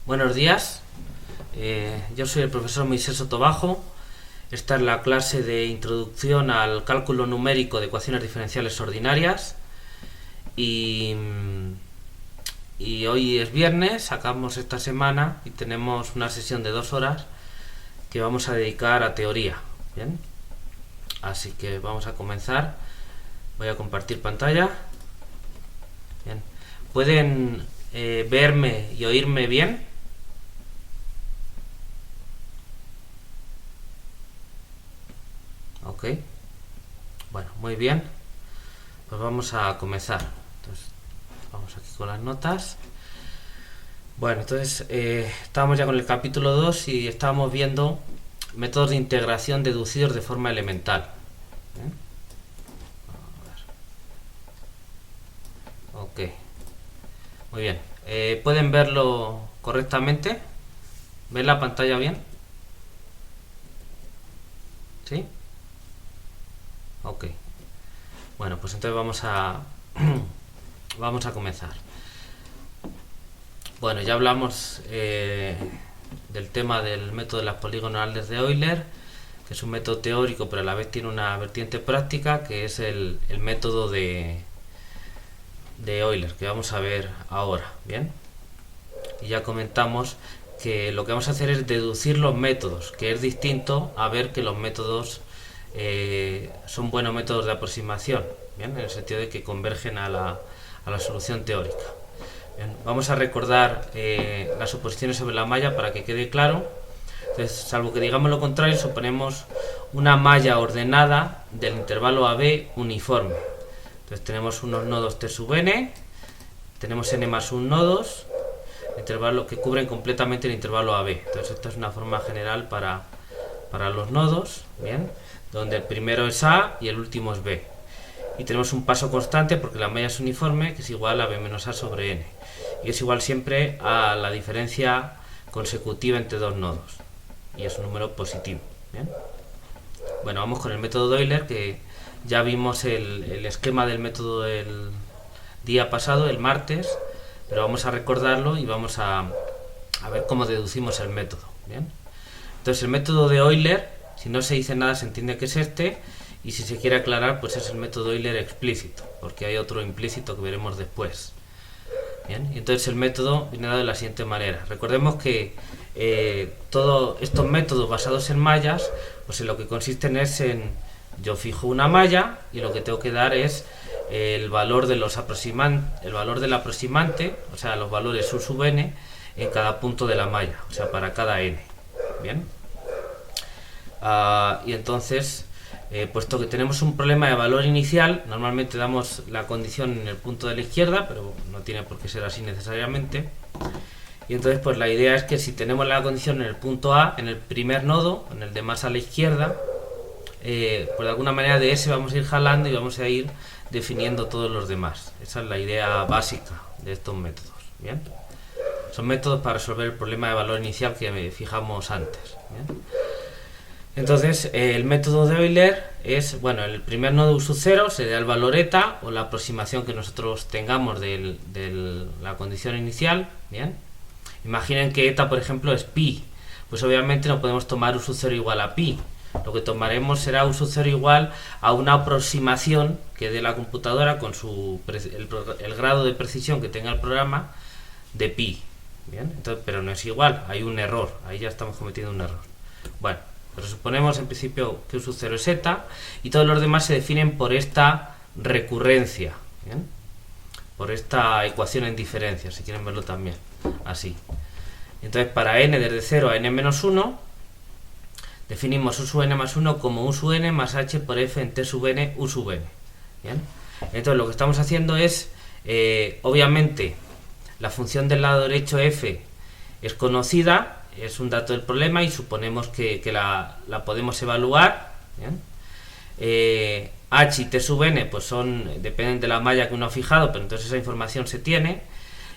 Buenos días, yo soy el profesor Moisés Sotobajo. Esta es la clase de introducción al cálculo numérico de ecuaciones diferenciales ordinarias y, hoy es viernes, acabamos esta semana y tenemos una sesión de 2 horas que vamos a dedicar a teoría. Bien, así que vamos a comenzar. Voy a compartir pantalla. Bien, ¿pueden verme y oírme bien? Ok, bueno, muy bien, pues vamos a comenzar. Entonces, vamos aquí con las notas. Bueno, entonces estábamos ya con el capítulo 2 y estábamos viendo métodos de integración deducidos de forma elemental. Ok, muy bien. ¿Pueden verlo correctamente? ¿Ven la pantalla bien? ¿Sí? Ok. Bueno, pues entonces vamos a comenzar. Bueno, ya hablamos del tema del método de las poligonales de Euler, que es un método teórico, pero a la vez tiene una vertiente práctica, que es el método de Euler, que vamos a ver ahora. Bien. Y ya comentamos que lo que vamos a hacer es deducir los métodos, que es distinto a ver que los métodos son buenos métodos de aproximación, ¿bien? En el sentido de que convergen a la solución teórica. Bien, vamos a recordar las suposiciones sobre la malla para que quede claro. Entonces, salvo que digamos lo contrario, suponemos una malla ordenada del intervalo AB uniforme. Entonces tenemos unos nodos T sub n, tenemos n más 1 nodos, intervalo que cubren completamente el intervalo AB. Entonces esto es una forma general para los nodos, bien, donde el primero es A y el último es B. Y tenemos un paso constante porque la malla es uniforme, que es igual a B menos A sobre n. Y es igual siempre a la diferencia consecutiva entre dos nodos. Y es un número positivo. Bien. Bueno, vamos con el método de Euler, que ya vimos el esquema del método del día pasado, el martes, pero vamos a recordarlo y vamos a ver cómo deducimos el método. Bien. Entonces el método de Euler, si no se dice nada se entiende que es este, y si se quiere aclarar pues es el método Euler explícito, porque hay otro implícito que veremos después. Bien, y entonces el método viene dado de la siguiente manera. Recordemos que todos estos métodos basados en mallas, pues en lo que consisten es en yo fijo una malla y lo que tengo que dar es el valor de los el valor del aproximante, o sea, los valores u sub n en cada punto de la malla, o sea, para cada n. Bien. Y entonces, puesto que tenemos un problema de valor inicial, normalmente damos la condición en el punto de la izquierda, pero no tiene por qué ser así necesariamente. Y entonces, pues la idea es que si tenemos la condición en el punto A, en el primer nodo, en el de más a la izquierda, pues de alguna manera de ese vamos a ir jalando y vamos a ir definiendo todos los demás. Esa es la idea básica de estos métodos. Bien. Son métodos para resolver el problema de valor inicial que fijamos antes. ¿Bien? Entonces, el método de Euler es, bueno, el primer nodo u sub 0 sería el valor eta, o la aproximación que nosotros tengamos de la condición inicial. Bien. Imaginen que eta, por ejemplo, es pi. Pues obviamente no podemos tomar u sub 0 igual a pi. Lo que tomaremos será u sub 0 igual a una aproximación que dé la computadora con el grado de precisión que tenga el programa de pi. Bien, entonces, pero no es igual, hay un error, ahí ya estamos cometiendo un error. Bueno, pero suponemos en principio que u sub 0 es eta y todos los demás se definen por esta recurrencia. ¿Bien? Por esta ecuación en diferencia, si quieren verlo también, así. Entonces para n desde 0 a n menos 1 definimos u sub n más 1 como u sub n más h por f en t sub n u sub n. ¿Bien? Entonces lo que estamos haciendo es, obviamente, la función del lado derecho f es conocida, es un dato del problema y suponemos que la podemos evaluar. ¿Bien? H y t sub n pues dependen de la malla que uno ha fijado, pero entonces esa información se tiene,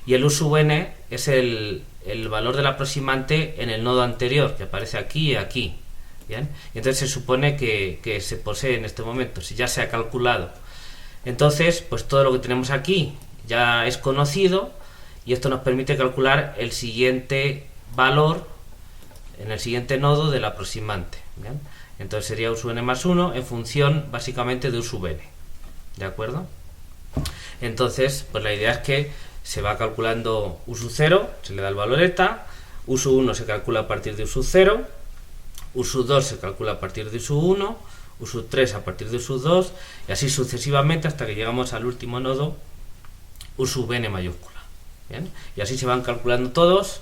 y el u sub n es el valor del aproximante en el nodo anterior, que aparece aquí y aquí. ¿Bien? Y entonces se supone que se posee en este momento, si ya se ha calculado. Entonces, pues todo lo que tenemos aquí ya es conocido y esto nos permite calcular el siguiente valor en el siguiente nodo del aproximante. ¿Bien? Entonces sería u sub n más 1 en función básicamente de u sub n. ¿De acuerdo? Entonces, pues la idea es que se va calculando u sub 0, se le da el valor eta, u sub 1 se calcula a partir de u sub 0, u sub 2 se calcula a partir de u sub 1, u sub 3 a partir de u sub 2, y así sucesivamente hasta que llegamos al último nodo, u sub n mayúscula. ¿Bien? Y así se van calculando todos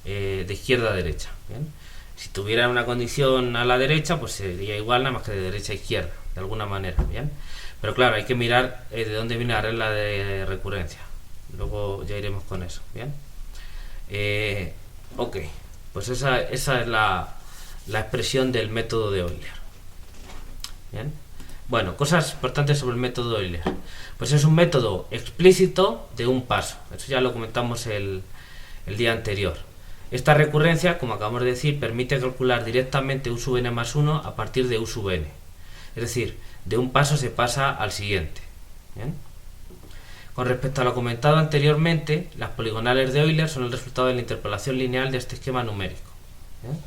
de izquierda a derecha. ¿Bien? Si tuviera una condición a la derecha, pues sería igual nada más que de derecha a izquierda, de alguna manera. ¿Bien? Pero claro, hay que mirar de dónde viene la regla de recurrencia. Luego ya iremos con eso. ¿Bien? Ok, pues esa es la expresión del método de Euler. ¿Bien? Bueno, cosas importantes sobre el método de Euler. Pues es un método explícito de un paso. Eso ya lo comentamos el día anterior. Esta recurrencia, como acabamos de decir, permite calcular directamente u sub n más 1 a partir de u sub n. Es decir, de un paso se pasa al siguiente. ¿Bien? Con respecto a lo comentado anteriormente, las poligonales de Euler son el resultado de la interpolación lineal de este esquema numérico. ¿Bien?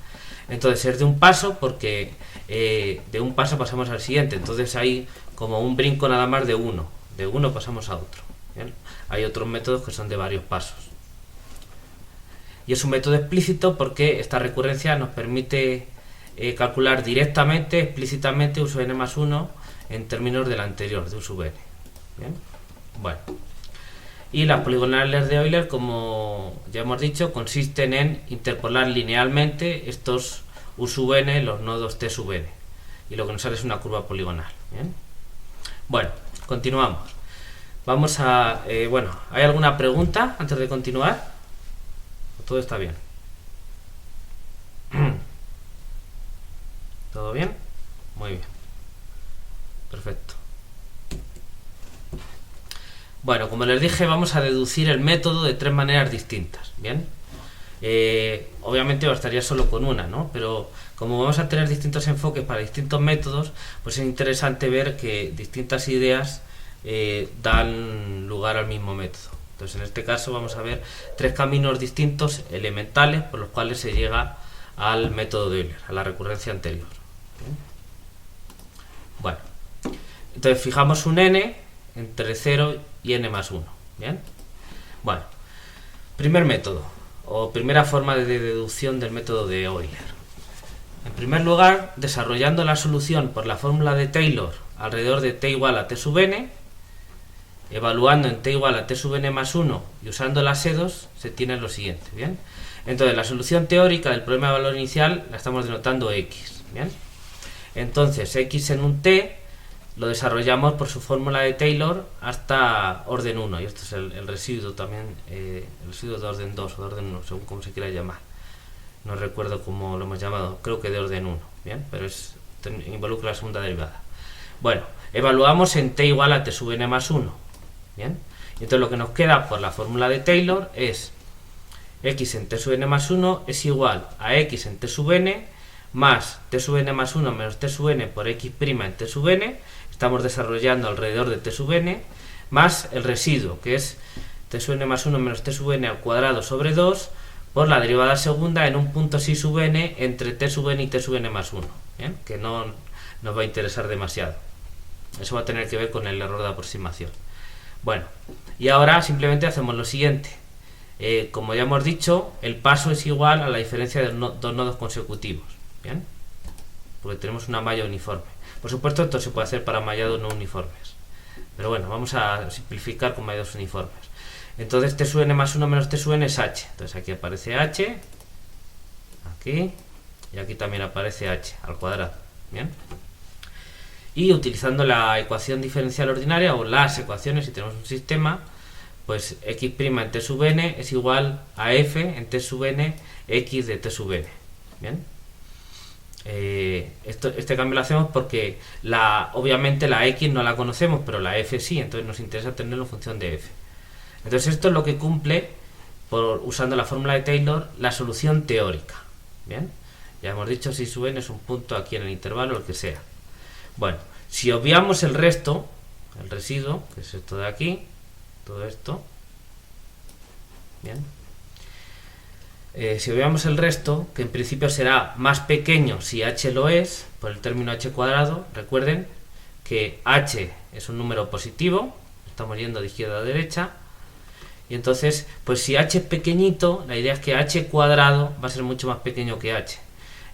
Entonces es de un paso porque de un paso pasamos al siguiente. Entonces hay como un brinco nada más de uno. De uno pasamos a otro. ¿Bien? Hay otros métodos que son de varios pasos. Y es un método explícito porque esta recurrencia nos permite calcular directamente, explícitamente u sub n más 1 en términos del anterior, de u sub n. ¿Bien? Bueno. Y las poligonales de Euler, como ya hemos dicho, consisten en interpolar linealmente estos u sub n, los nodos t sub n. Y lo que nos sale es una curva poligonal. ¿Bien? Bueno, continuamos. Vamos a... bueno, ¿hay alguna pregunta antes de continuar? Todo está bien. ¿Todo bien? Muy bien. Perfecto. Bueno, como les dije, vamos a deducir el método de tres maneras distintas. ¿Bien? Obviamente bastaría solo con una, ¿no? Pero como vamos a tener distintos enfoques para distintos métodos, pues es interesante ver que distintas ideas dan lugar al mismo método. Entonces, en este caso vamos a ver tres caminos distintos, elementales, por los cuales se llega al método de Euler, a la recurrencia anterior. ¿Bien? Bueno, entonces fijamos un n entre 0 y n más 1. ¿Bien? Bueno, primer método, o primera forma de deducción del método de Euler. En primer lugar, desarrollando la solución por la fórmula de Taylor alrededor de t igual a t sub n, evaluando en t igual a t sub n más 1 y usando las E2, se tiene lo siguiente. ¿Bien? Entonces, la solución teórica del problema de valor inicial la estamos denotando x. ¿Bien? Entonces, x en un t lo desarrollamos por su fórmula de Taylor hasta orden 1, y esto es el residuo también, el residuo de orden 2 o de orden 1, según como se quiera llamar. No recuerdo cómo lo hemos llamado, creo que de orden 1, ¿bien? Pero involucra la segunda derivada. Bueno, evaluamos en t igual a t sub n más 1. ¿Bien? Y entonces lo que nos queda por la fórmula de Taylor es x en t sub n más 1 es igual a x en t sub n más t sub n más 1 menos t sub n por x' en t sub n, estamos desarrollando alrededor de t sub n, más el residuo, que es t sub n más 1 menos t sub n al cuadrado sobre 2 por la derivada segunda en un punto psi sub n entre t sub n y t sub n más 1. ¿Bien? Que no nos va a interesar demasiado. Eso va a tener que ver con el error de aproximación. Bueno, y ahora simplemente hacemos lo siguiente. Como ya hemos dicho, el paso es igual a la diferencia de dos nodos consecutivos. ¿Bien? Porque tenemos una malla uniforme. Por supuesto, esto se puede hacer para mallados no uniformes. Pero bueno, vamos a simplificar con mallados uniformes. Entonces, t sub n más 1 menos t sub n es h. Entonces aquí aparece h, aquí, y aquí también aparece h al cuadrado. ¿Bien? Y utilizando la ecuación diferencial ordinaria o las ecuaciones, si tenemos un sistema, pues x' en t sub n es igual a f en t sub n x de t sub n. ¿Bien? Este cambio lo hacemos porque obviamente la x no la conocemos, pero la f sí, entonces nos interesa tenerlo en función de f. Entonces esto es lo que cumple, usando la fórmula de Taylor, la solución teórica. ¿Bien? Ya hemos dicho si sub n es un punto aquí en el intervalo, el que sea. Bueno, si obviamos el resto, el residuo, que es esto de aquí, todo esto, Bien. Si obviamos el resto, que en principio será más pequeño si h lo es, por el término h cuadrado, recuerden que h es un número positivo, estamos yendo de izquierda a derecha, y entonces, pues si h es pequeñito, la idea es que h cuadrado va a ser mucho más pequeño que h.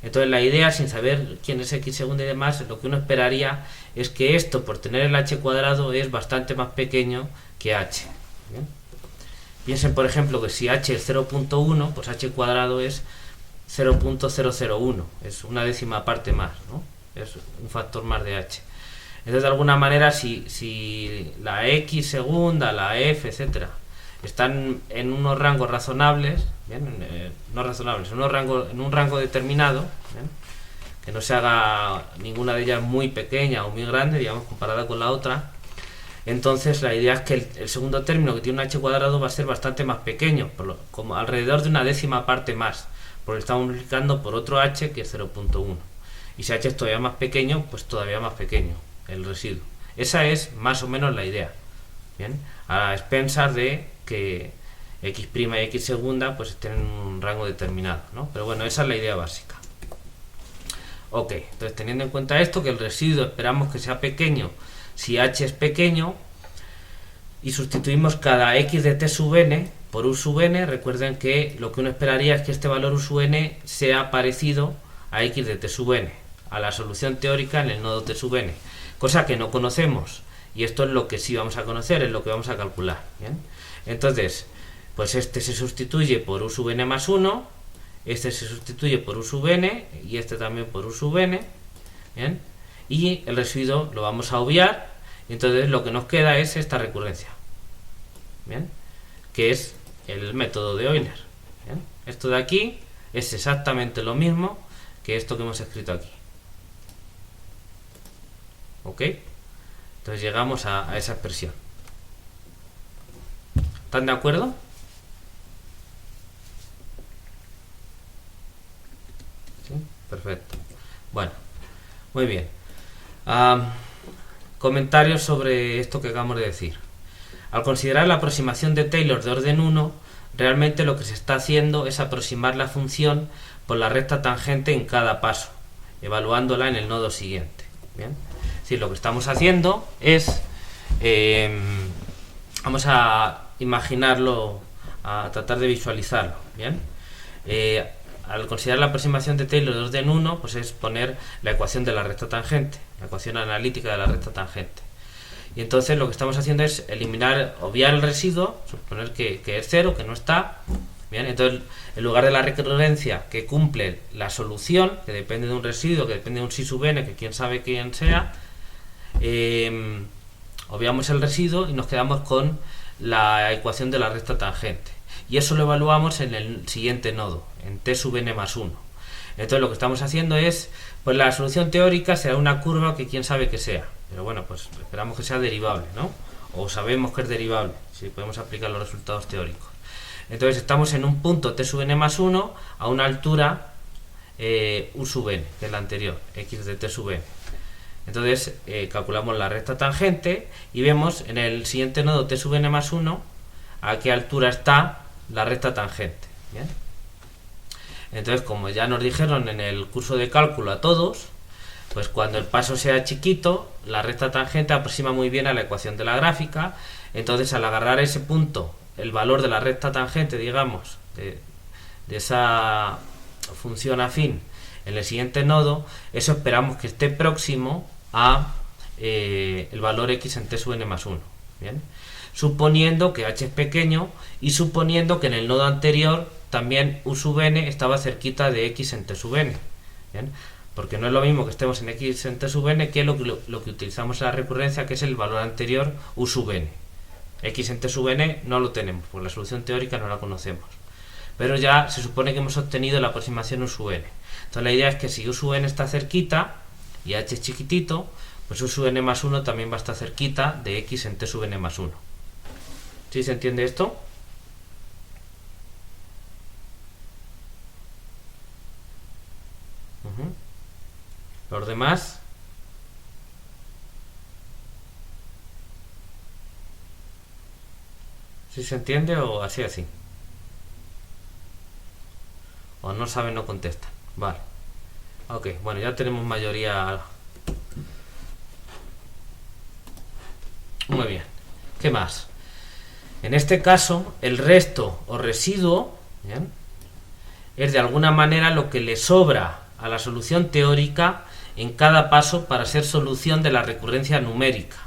Entonces la idea, sin saber quién es x segunda y demás, lo que uno esperaría es que esto, por tener el h cuadrado, es bastante más pequeño que h. ¿Bien? Piensen, por ejemplo, que si h es 0.1, pues h cuadrado es 0.001, es una décima parte más, ¿no? Es un factor más de h. Entonces, de alguna manera, si la x segunda, la f, etcétera, están en unos rangos razonables, ¿bien? No razonables, en un rango determinado, ¿bien? Que no se haga ninguna de ellas muy pequeña o muy grande, digamos, comparada con la otra. Entonces la idea es que el segundo término, que tiene un h cuadrado, va a ser bastante más pequeño, como alrededor de una décima parte más, porque estamos multiplicando por otro h que es 0.1. Y si h es todavía más pequeño, pues todavía más pequeño el residuo. Esa es más o menos la idea. Bien, a expensas de que x' y x segunda pues estén en un rango determinado, ¿no? Pero bueno, esa es la idea básica. Ok, entonces teniendo en cuenta esto, que el residuo esperamos que sea pequeño si h es pequeño, y sustituimos cada x de t sub n por u sub n, recuerden que lo que uno esperaría es que este valor u sub n sea parecido a x de t sub n, a la solución teórica en el nodo t sub n, cosa que no conocemos, y esto es lo que sí vamos a conocer, es lo que vamos a calcular. ¿Bien? Entonces, pues este se sustituye por u sub n más 1, este se sustituye por u sub n, y este también por u sub n, ¿bien? Y el residuo lo vamos a obviar, y entonces lo que nos queda es esta recurrencia, ¿bien? Que es el método de Euler. ¿Bien? Esto de aquí es exactamente lo mismo que esto que hemos escrito aquí. ¿Ok? Entonces llegamos a esa expresión. ¿Están de acuerdo? ¿Sí? Perfecto. Bueno, muy bien. Comentarios sobre esto que acabamos de decir. Al considerar la aproximación de Taylor de orden 1, realmente lo que se está haciendo es aproximar la función por la recta tangente en cada paso, evaluándola en el nodo siguiente. ¿Bien? Sí, lo que estamos haciendo es, vamos a imaginarlo, a tratar de visualizarlo. ¿Bien? Al considerar la aproximación de Taylor de orden 1, pues es poner la ecuación de la recta tangente, la ecuación analítica de la recta tangente. Y entonces lo que estamos haciendo es eliminar, obviar el residuo, suponer que es 0, que no está. Bien, entonces en lugar de la recurrencia que cumple la solución, que depende de un residuo, que depende de un si sub n, que quién sabe quién sea, obviamos el residuo y nos quedamos con la ecuación de la recta tangente. Y eso lo evaluamos en el siguiente nodo, en t sub n más 1. Entonces lo que estamos haciendo es, pues la solución teórica será una curva que quién sabe que sea. Pero bueno, pues esperamos que sea derivable, ¿no? O sabemos que es derivable, si podemos aplicar los resultados teóricos. Entonces estamos en un punto t sub n más 1 a una altura u sub n, que es la anterior, x de t sub n. Entonces calculamos la recta tangente y vemos en el siguiente nodo t sub n más 1 a qué altura está la recta tangente. ¿Bien? Entonces, como ya nos dijeron en el curso de cálculo a todos, pues cuando el paso sea chiquito, la recta tangente aproxima muy bien a la ecuación de la gráfica. Entonces, al agarrar ese punto, el valor de la recta tangente, digamos, de esa función afín en el siguiente nodo, eso esperamos que esté próximo a el valor x en t sub n más 1. ¿Bien? Suponiendo que h es pequeño y suponiendo que en el nodo anterior también u sub n estaba cerquita de x en t sub n. ¿Bien? Porque no es lo mismo que estemos en x en t sub n que lo que utilizamos en la recurrencia, que es el valor anterior u sub n. X en t sub n no lo tenemos, porque la solución teórica no la conocemos. Pero ya se supone que hemos obtenido la aproximación u sub n. Entonces la idea es que si u sub n está cerquita y h es chiquitito, pues u sub n más 1 también va a estar cerquita de x en t sub n más 1. ¿Sí se entiende esto? Los demás. ¿Sí se entiende o así? O no saben, no contestan. Vale. Ok, bueno, ya tenemos mayoría. Muy bien. ¿Qué más? En este caso, el resto o residuo, ¿bien?, es de alguna manera lo que le sobra a la solución teórica en cada paso para ser solución de la recurrencia numérica.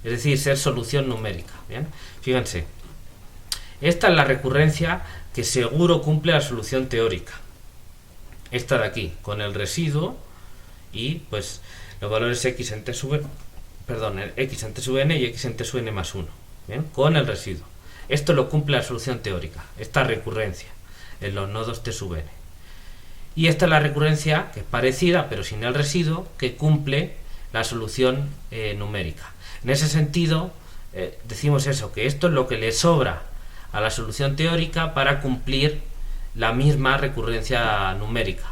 Es decir, ser solución numérica. ¿Bien? Fíjense. Esta es la recurrencia que seguro cumple la solución teórica. Esta de aquí, con el residuo y pues los valores x en t sub n, perdón, x en t sub n y x en t sub n más 1. ¿Bien? Con el residuo. Esto lo cumple la solución teórica, esta recurrencia en los nodos t sub n. Y esta es la recurrencia que es parecida, pero sin el residuo, que cumple la solución numérica. En ese sentido, decimos eso, que esto es lo que le sobra a la solución teórica para cumplir la misma recurrencia numérica.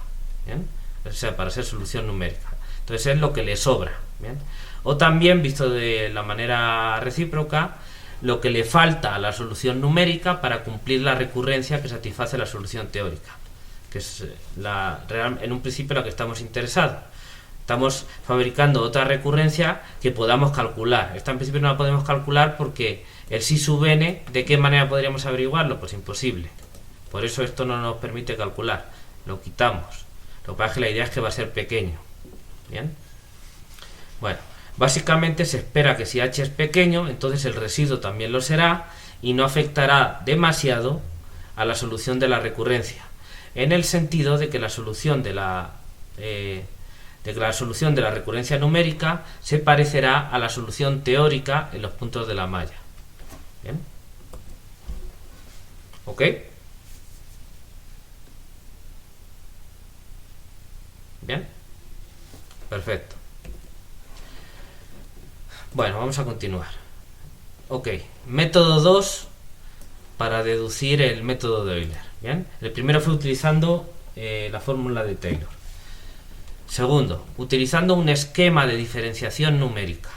¿Bien? O sea, para ser solución numérica. Entonces es lo que le sobra. ¿Bien? O también, visto de la manera recíproca, lo que le falta a la solución numérica para cumplir la recurrencia que satisface la solución teórica, que es en un principio la que estamos interesados. Estamos fabricando otra recurrencia que podamos calcular. Esta en principio no la podemos calcular porque el si sub n, ¿de qué manera podríamos averiguarlo? Pues imposible. Por eso esto no nos permite calcular. Lo quitamos. Lo que pasa es que la idea es que va a ser pequeño. ¿Bien? Bueno, básicamente se espera que si h es pequeño, entonces el residuo también lo será y no afectará demasiado a la solución de la recurrencia, en el sentido de que la solución de la recurrencia numérica se parecerá a la solución teórica en los puntos de la malla. ¿Bien? ¿Ok? ¿Bien? Perfecto. Bueno, vamos a continuar. Ok, método 2 para deducir el método de Euler. ¿Bien? El primero fue utilizando la fórmula de Taylor. Segundo, utilizando un esquema de diferenciación numérica.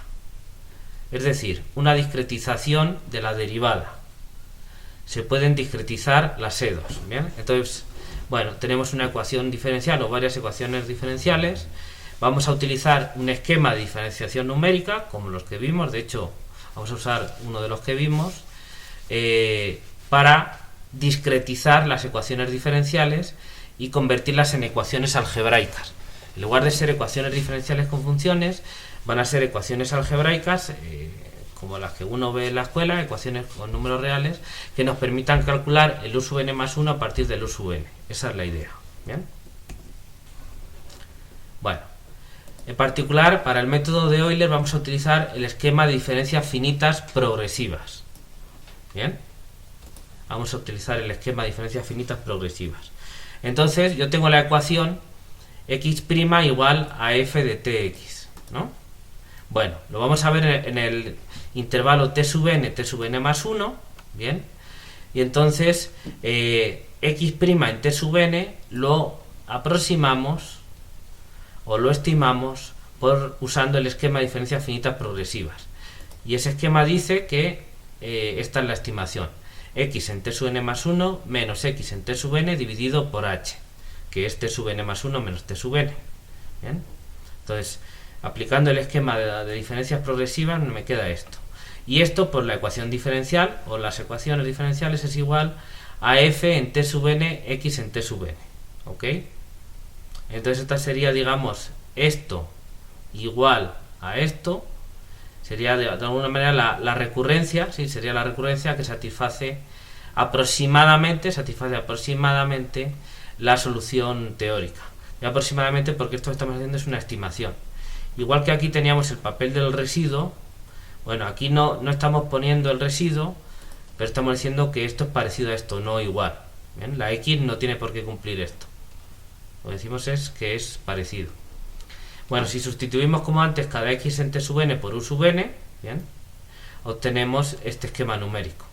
Es decir, una discretización de la derivada. Se pueden discretizar las E2. ¿Bien? Entonces, bueno, tenemos una ecuación diferencial o varias ecuaciones diferenciales. Vamos a utilizar un esquema de diferenciación numérica, como los que vimos. De hecho, vamos a usar uno de los que vimos, para discretizar las ecuaciones diferenciales y convertirlas en ecuaciones algebraicas. En lugar de ser ecuaciones diferenciales con funciones, van a ser ecuaciones algebraicas, como las que uno ve en la escuela, ecuaciones con números reales, que nos permitan calcular el u sub n más 1 a partir del u sub n. Esa es la idea. ¿Bien? Bueno, en particular, para el método de Euler vamos a utilizar el esquema de diferencias finitas progresivas. ¿Bien? Vamos a utilizar el esquema de diferencias finitas progresivas. Entonces, yo tengo la ecuación x' igual a f de tx, ¿no? Bueno, lo vamos a ver en el intervalo t sub n más 1, ¿bien? Y entonces, x' en t sub n lo aproximamos o lo estimamos usando el esquema de diferencias finitas progresivas. Y ese esquema dice que esta es la estimación: x en t sub n más 1 menos x en t sub n dividido por h, que es t sub n más 1 menos t sub n. ¿Bien? Entonces, aplicando el esquema de diferencias progresivas, me queda esto. Y esto por la ecuación diferencial, o las ecuaciones diferenciales, es igual a f en t sub n, x en t sub n. ¿Ok? Entonces esta sería, digamos, esto igual a esto. Sería de alguna manera la recurrencia, sí, sería la recurrencia que satisface aproximadamente la solución teórica. Y aproximadamente porque esto que estamos haciendo es una estimación. Igual que aquí teníamos el papel del residuo, bueno, aquí no estamos poniendo el residuo, pero estamos diciendo que esto es parecido a esto, no igual. ¿Bien? La x no tiene por qué cumplir esto. Lo que decimos es que es parecido. Bueno, si sustituimos como antes cada x en t sub n por u sub n, ¿bien?, obtenemos este esquema numérico.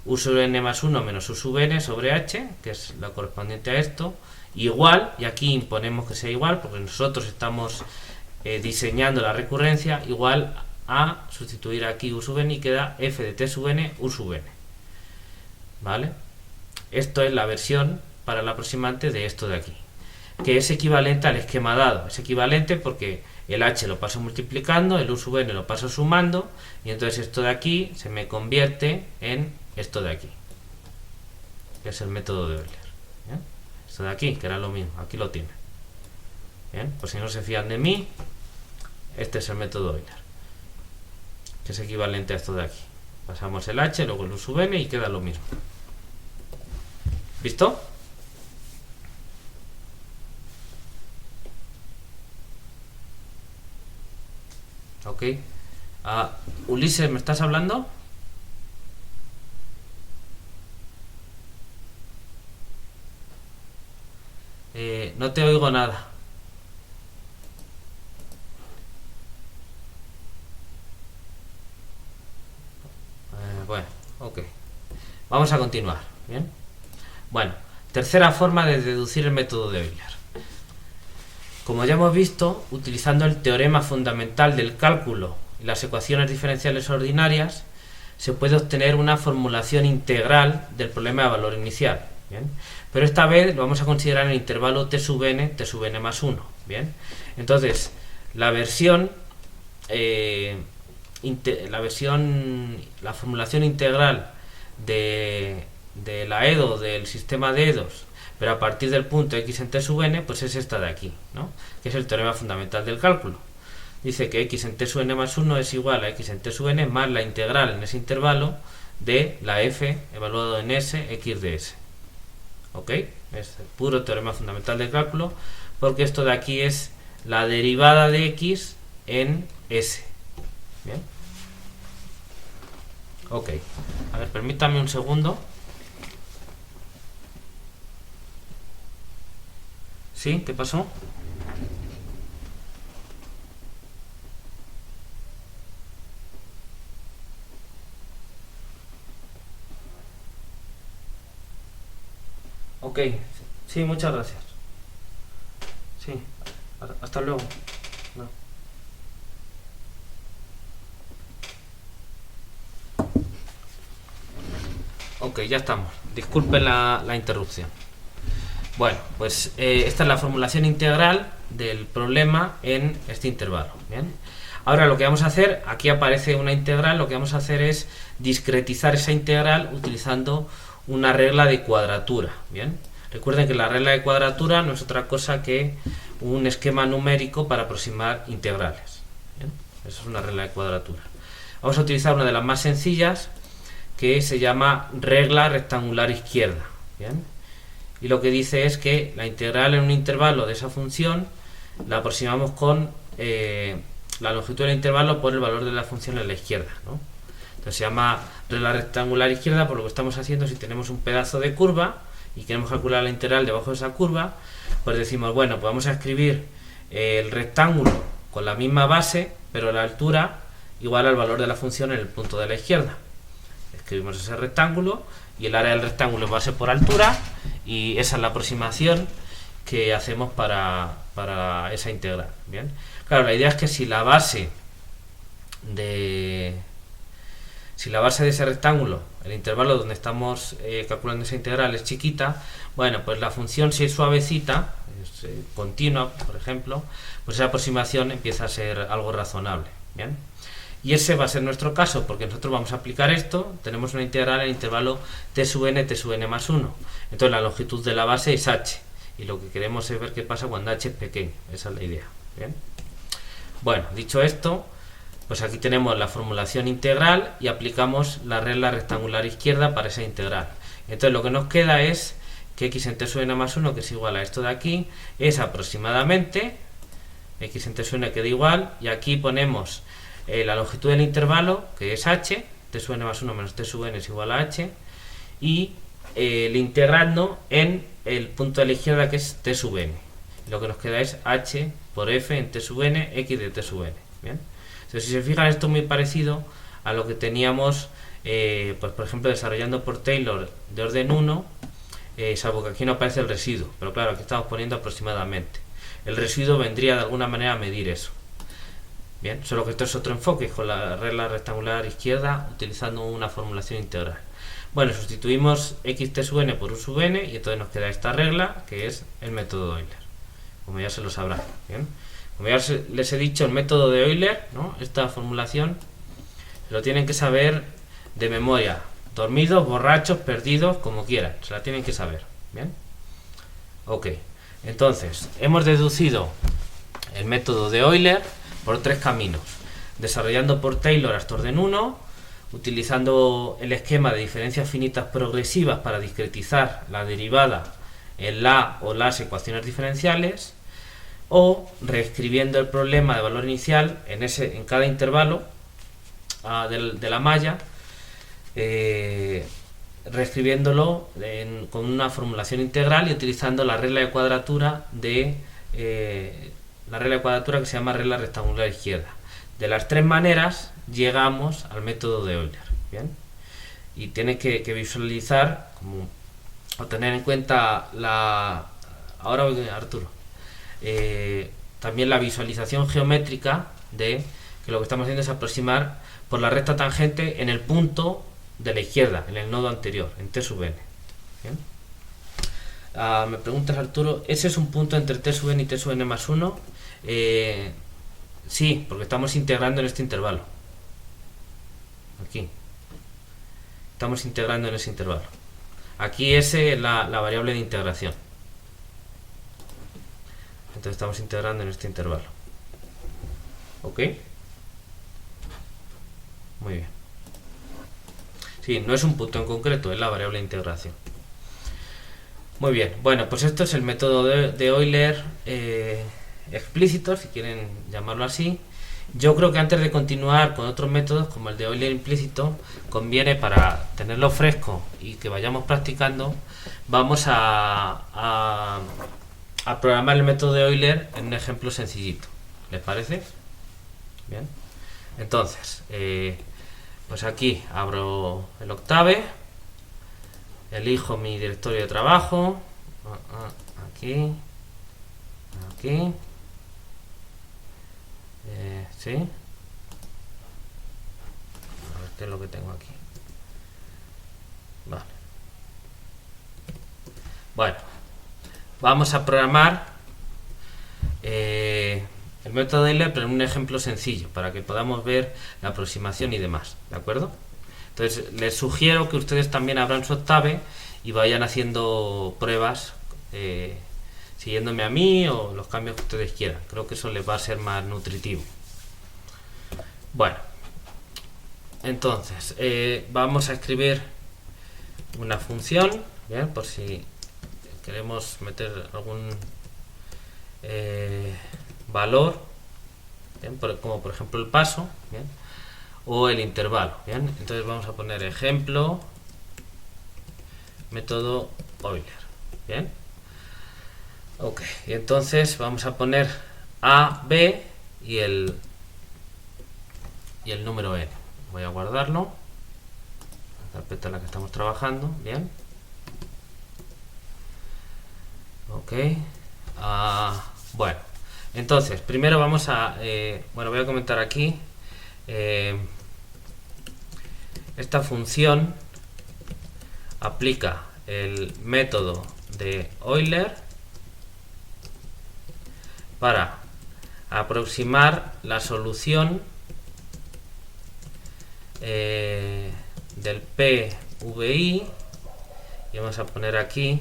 U sub n más 1 menos u sub n sobre h, que es la correspondiente a esto, igual, y aquí imponemos que sea igual, porque nosotros estamos diseñando la recurrencia, igual a sustituir aquí u sub n y queda f de t sub n u sub n. ¿Vale? Esto es la versión para el aproximante de esto de aquí, que es equivalente al esquema dado. Es equivalente porque el h lo paso multiplicando, el u sub n lo paso sumando, y entonces esto de aquí se me convierte en esto de aquí, que es el método de Euler. ¿Bien? Esto de aquí, que era lo mismo, aquí lo tiene. Bien, pues si no se fían de mí, este es el método Euler, que es equivalente a esto de aquí. Pasamos el h, luego el u sub n y queda lo mismo. ¿Visto? Ok. Ulises, ¿me estás hablando? No te oigo nada. Bueno, ok. Vamos a continuar. Bien. Bueno, tercera forma de deducir el método de Euler. Como ya hemos visto, utilizando el teorema fundamental del cálculo y las ecuaciones diferenciales ordinarias, se puede obtener una formulación integral del problema de valor inicial. ¿Bien? Pero esta vez lo vamos a considerar en el intervalo t sub n más 1. ¿Bien? Entonces, la formulación integral de la EDO, del sistema de EDOs, pero a partir del punto x en t sub n, pues es esta de aquí, ¿no? Que es el teorema fundamental del cálculo. Dice que x en t sub n más 1 es igual a x en t sub n más la integral en ese intervalo de la f evaluado en s, x de s. ¿Ok? Es el puro teorema fundamental del cálculo, porque esto de aquí es la derivada de x en s. ¿Bien? Ok. A ver, permítame un segundo. ¿Sí? ¿Qué pasó? Ok, sí, muchas gracias. Sí, hasta luego. No. Ok, ya estamos. Disculpen la interrupción. Bueno, pues esta es la formulación integral del problema en este intervalo. ¿Bien? Ahora lo que vamos a hacer, aquí aparece una integral, lo que vamos a hacer es discretizar esa integral utilizando una regla de cuadratura. ¿Bien? Recuerden que la regla de cuadratura no es otra cosa que un esquema numérico para aproximar integrales. ¿Bien? Eso es una regla de cuadratura. Vamos a utilizar una de las más sencillas, que se llama regla rectangular izquierda. ¿Bien? Y lo que dice es que la integral en un intervalo de esa función la aproximamos con la longitud del intervalo por el valor de la función en la izquierda, ¿no? Entonces se llama regla rectangular izquierda por lo que estamos haciendo. Si tenemos un pedazo de curva y queremos calcular la integral debajo de esa curva, pues decimos, bueno, pues vamos a escribir el rectángulo con la misma base, pero la altura igual al valor de la función en el punto de la izquierda. Escribimos ese rectángulo y el área del rectángulo es base por altura, y esa es la aproximación que hacemos para esa integral. Bien, claro, la idea es que si la base de ese rectángulo, el intervalo donde estamos calculando esa integral, es chiquita, bueno, pues la función, si es suavecita, es continua, por ejemplo, pues esa aproximación empieza a ser algo razonable. Bien, y ese va a ser nuestro caso, porque nosotros vamos a aplicar esto. Tenemos una integral en el intervalo t sub n más 1. Entonces la longitud de la base es h, y lo que queremos es ver qué pasa cuando h es pequeño. Esa es la idea. ¿Bien? Bueno, dicho esto, pues aquí tenemos la formulación integral y aplicamos la regla rectangular izquierda para esa integral. Entonces lo que nos queda es que x en t sub n más 1, que es igual a esto de aquí, es aproximadamente x en t sub n queda igual, y aquí ponemos la longitud del intervalo, que es h, t sub n más 1 menos t sub n es igual a h, y el integrando en el punto de la izquierda, que es t sub n. Y lo que nos queda es h por f en t sub n, x de t sub n. ¿Bien? Entonces, si se fijan, esto es muy parecido a lo que teníamos, pues por ejemplo, desarrollando por Taylor de orden 1, salvo que aquí no aparece el residuo, pero claro, aquí estamos poniendo aproximadamente. El residuo vendría de alguna manera a medir eso. Bien, solo que esto es otro enfoque, con la regla rectangular izquierda, utilizando una formulación integral. Bueno, sustituimos xt sub n por u sub n y entonces nos queda esta regla que es el método de Euler, como ya se lo sabrán. ¿Bien? Como ya les he dicho, el método de Euler, ¿no? Esta formulación lo tienen que saber de memoria, dormidos, borrachos, perdidos, como quieran, se la tienen que saber. ¿Bien? Ok, entonces hemos deducido el método de Euler por 3 caminos: desarrollando por Taylor hasta orden 1, utilizando el esquema de diferencias finitas progresivas para discretizar la derivada en la o las ecuaciones diferenciales, o reescribiendo el problema de valor inicial en cada intervalo de la malla, reescribiéndolo con una formulación integral y utilizando la regla de cuadratura que se llama regla rectangular izquierda. De las 3 maneras llegamos al método de Euler. ¿Bien? Y tiene que visualizar, o tener en cuenta ahora Arturo, también la visualización geométrica de que lo que estamos haciendo es aproximar por la recta tangente en el punto de la izquierda, en el nodo anterior, en t sub n. ¿Bien? Me preguntas, Arturo, ¿ese es un punto entre t sub n y t sub n más 1? Sí, porque estamos integrando en este intervalo. Aquí. Estamos integrando en ese intervalo. Aquí S es la variable de integración. Entonces estamos integrando en este intervalo. ¿Ok? Muy bien. Sí, no es un punto en concreto, es la variable de integración. Muy bien. Bueno, pues esto es el método de Euler explícito, si quieren llamarlo así. Yo creo que antes de continuar con otros métodos como el de Euler implícito, conviene, para tenerlo fresco y que vayamos practicando, vamos a programar el método de Euler en un ejemplo sencillito. ¿Les parece? Bien. Entonces, pues aquí abro el Octave, elijo mi directorio de trabajo, aquí, ¿sí? A ver qué es lo que tengo aquí. Vale. Bueno, vamos a programar el método de Euler, pero en un ejemplo sencillo, para que podamos ver la aproximación y demás, ¿de acuerdo? Entonces, les sugiero que ustedes también abran su Octave y vayan haciendo pruebas siguiéndome a mí o los cambios que ustedes quieran. Creo que eso les va a ser más nutritivo. Bueno, entonces vamos a escribir una función, ¿bien? Por si queremos meter algún valor, ¿bien? Como por ejemplo el paso, ¿bien? O el intervalo, ¿bien? Entonces vamos a poner ejemplo método Euler, ¿bien? Ok, y entonces vamos a poner A, B y el número n. Voy a guardarlo, la carpeta en la que estamos trabajando, ¿bien? Ok, bueno, entonces primero vamos a, bueno, voy a comentar aquí esta función aplica el método de Euler para aproximar la solución del PVI, y vamos a poner aquí,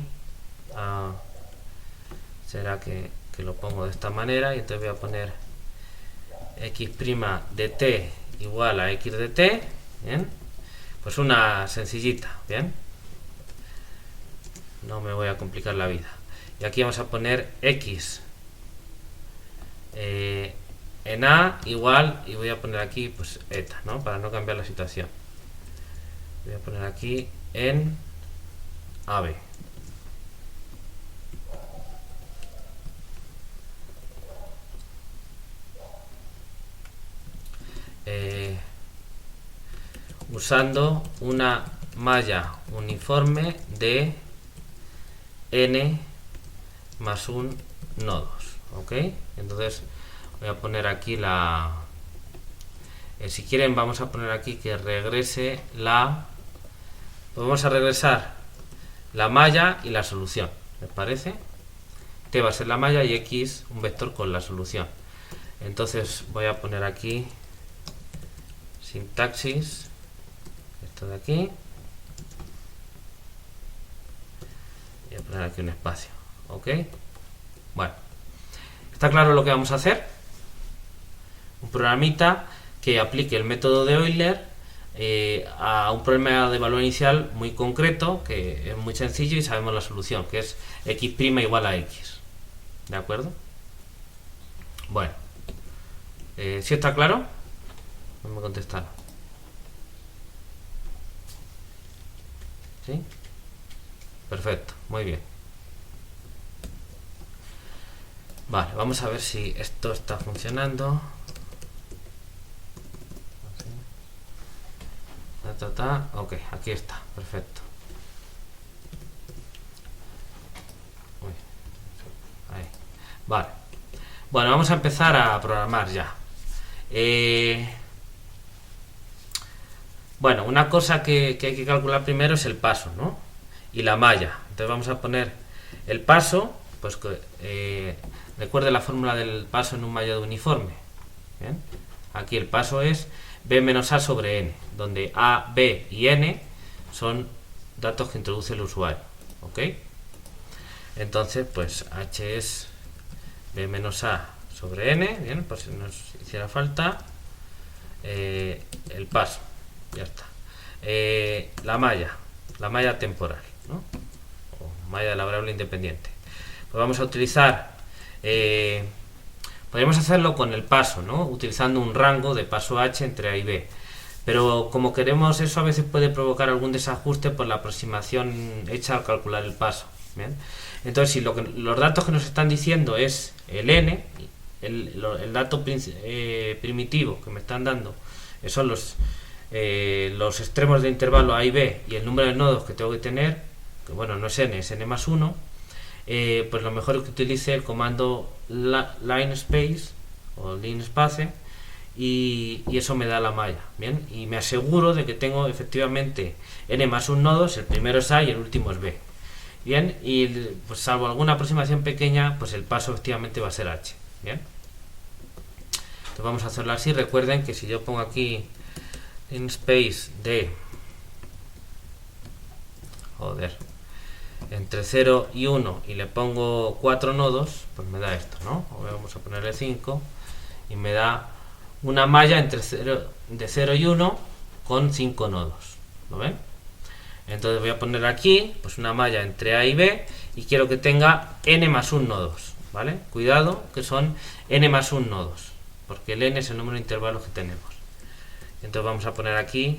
será que lo pongo de esta manera, y entonces voy a poner x' de t igual a x de t, ¿bien? Pues una sencillita, ¿bien? No me voy a complicar la vida. Y aquí vamos a poner x en A igual, y voy a poner aquí pues eta, ¿no? Para no cambiar la situación. Voy a poner aquí en AB. Usando una malla uniforme de n más 1 nodos, ¿ok? Entonces voy a poner aquí si quieren vamos a poner aquí que regrese la pues vamos a regresar la malla y la solución, ¿les parece? T va a ser la malla y X un vector con la solución. Entonces voy a poner aquí sintaxis, esto de aquí, y voy a poner aquí un espacio, ¿ok? Bueno, ¿está claro lo que vamos a hacer? Un programita que aplique el método de Euler a un problema de valor inicial muy concreto, que es muy sencillo y sabemos la solución, que es x' igual a x. ¿De acuerdo? Bueno, ¿sí está claro? No me contestaron. ¿Sí? Perfecto, muy bien. Vale, vamos a ver si esto está funcionando. Ok, aquí está, perfecto. Uy, ahí. Vale. Bueno, vamos a empezar a programar ya. Bueno, una cosa que hay que calcular primero es el paso, ¿no? Y la malla. Entonces vamos a poner el paso, pues recuerde la fórmula del paso en un mallado uniforme. ¿Bien? Aquí el paso es b menos a sobre n, donde a, b y n son datos que introduce el usuario, ¿ok? Entonces, pues h es b menos a sobre n, bien, por si nos hiciera falta, el paso, ya está. La malla temporal, ¿no? O malla de la variable independiente. Pues vamos a utilizar, podríamos hacerlo con el paso, ¿no? Utilizando un rango de paso h entre a y b. Pero como queremos eso, a veces puede provocar algún desajuste por la aproximación hecha al calcular el paso. ¿Bien? Entonces, si los datos que nos están diciendo es el n, el dato primitivo que me están dando son los extremos del intervalo a y b y el número de nodos que tengo que tener, que bueno, no es n, es n más 1, pues lo mejor es que utilice el comando linspace o linspace y eso me da la malla, ¿bien? Y me aseguro de que tengo efectivamente n más 1 nodos, el primero es a y el último es b. Bien, y pues salvo alguna aproximación pequeña, pues el paso efectivamente va a ser h. Bien, entonces vamos a hacerlo así. Recuerden que si yo pongo aquí linspace de entre 0 y 1 y le pongo 4 nodos, pues me da esto, ¿no? Vamos a ponerle 5 y me da una malla entre de 0 y 1 con 5 nodos. ¿Lo ven? Entonces voy a poner aquí pues una malla entre a y b y quiero que tenga n más 1 nodos, ¿vale? Cuidado que son n más 1 nodos, porque el n es el número de intervalos que tenemos. Entonces vamos a poner aquí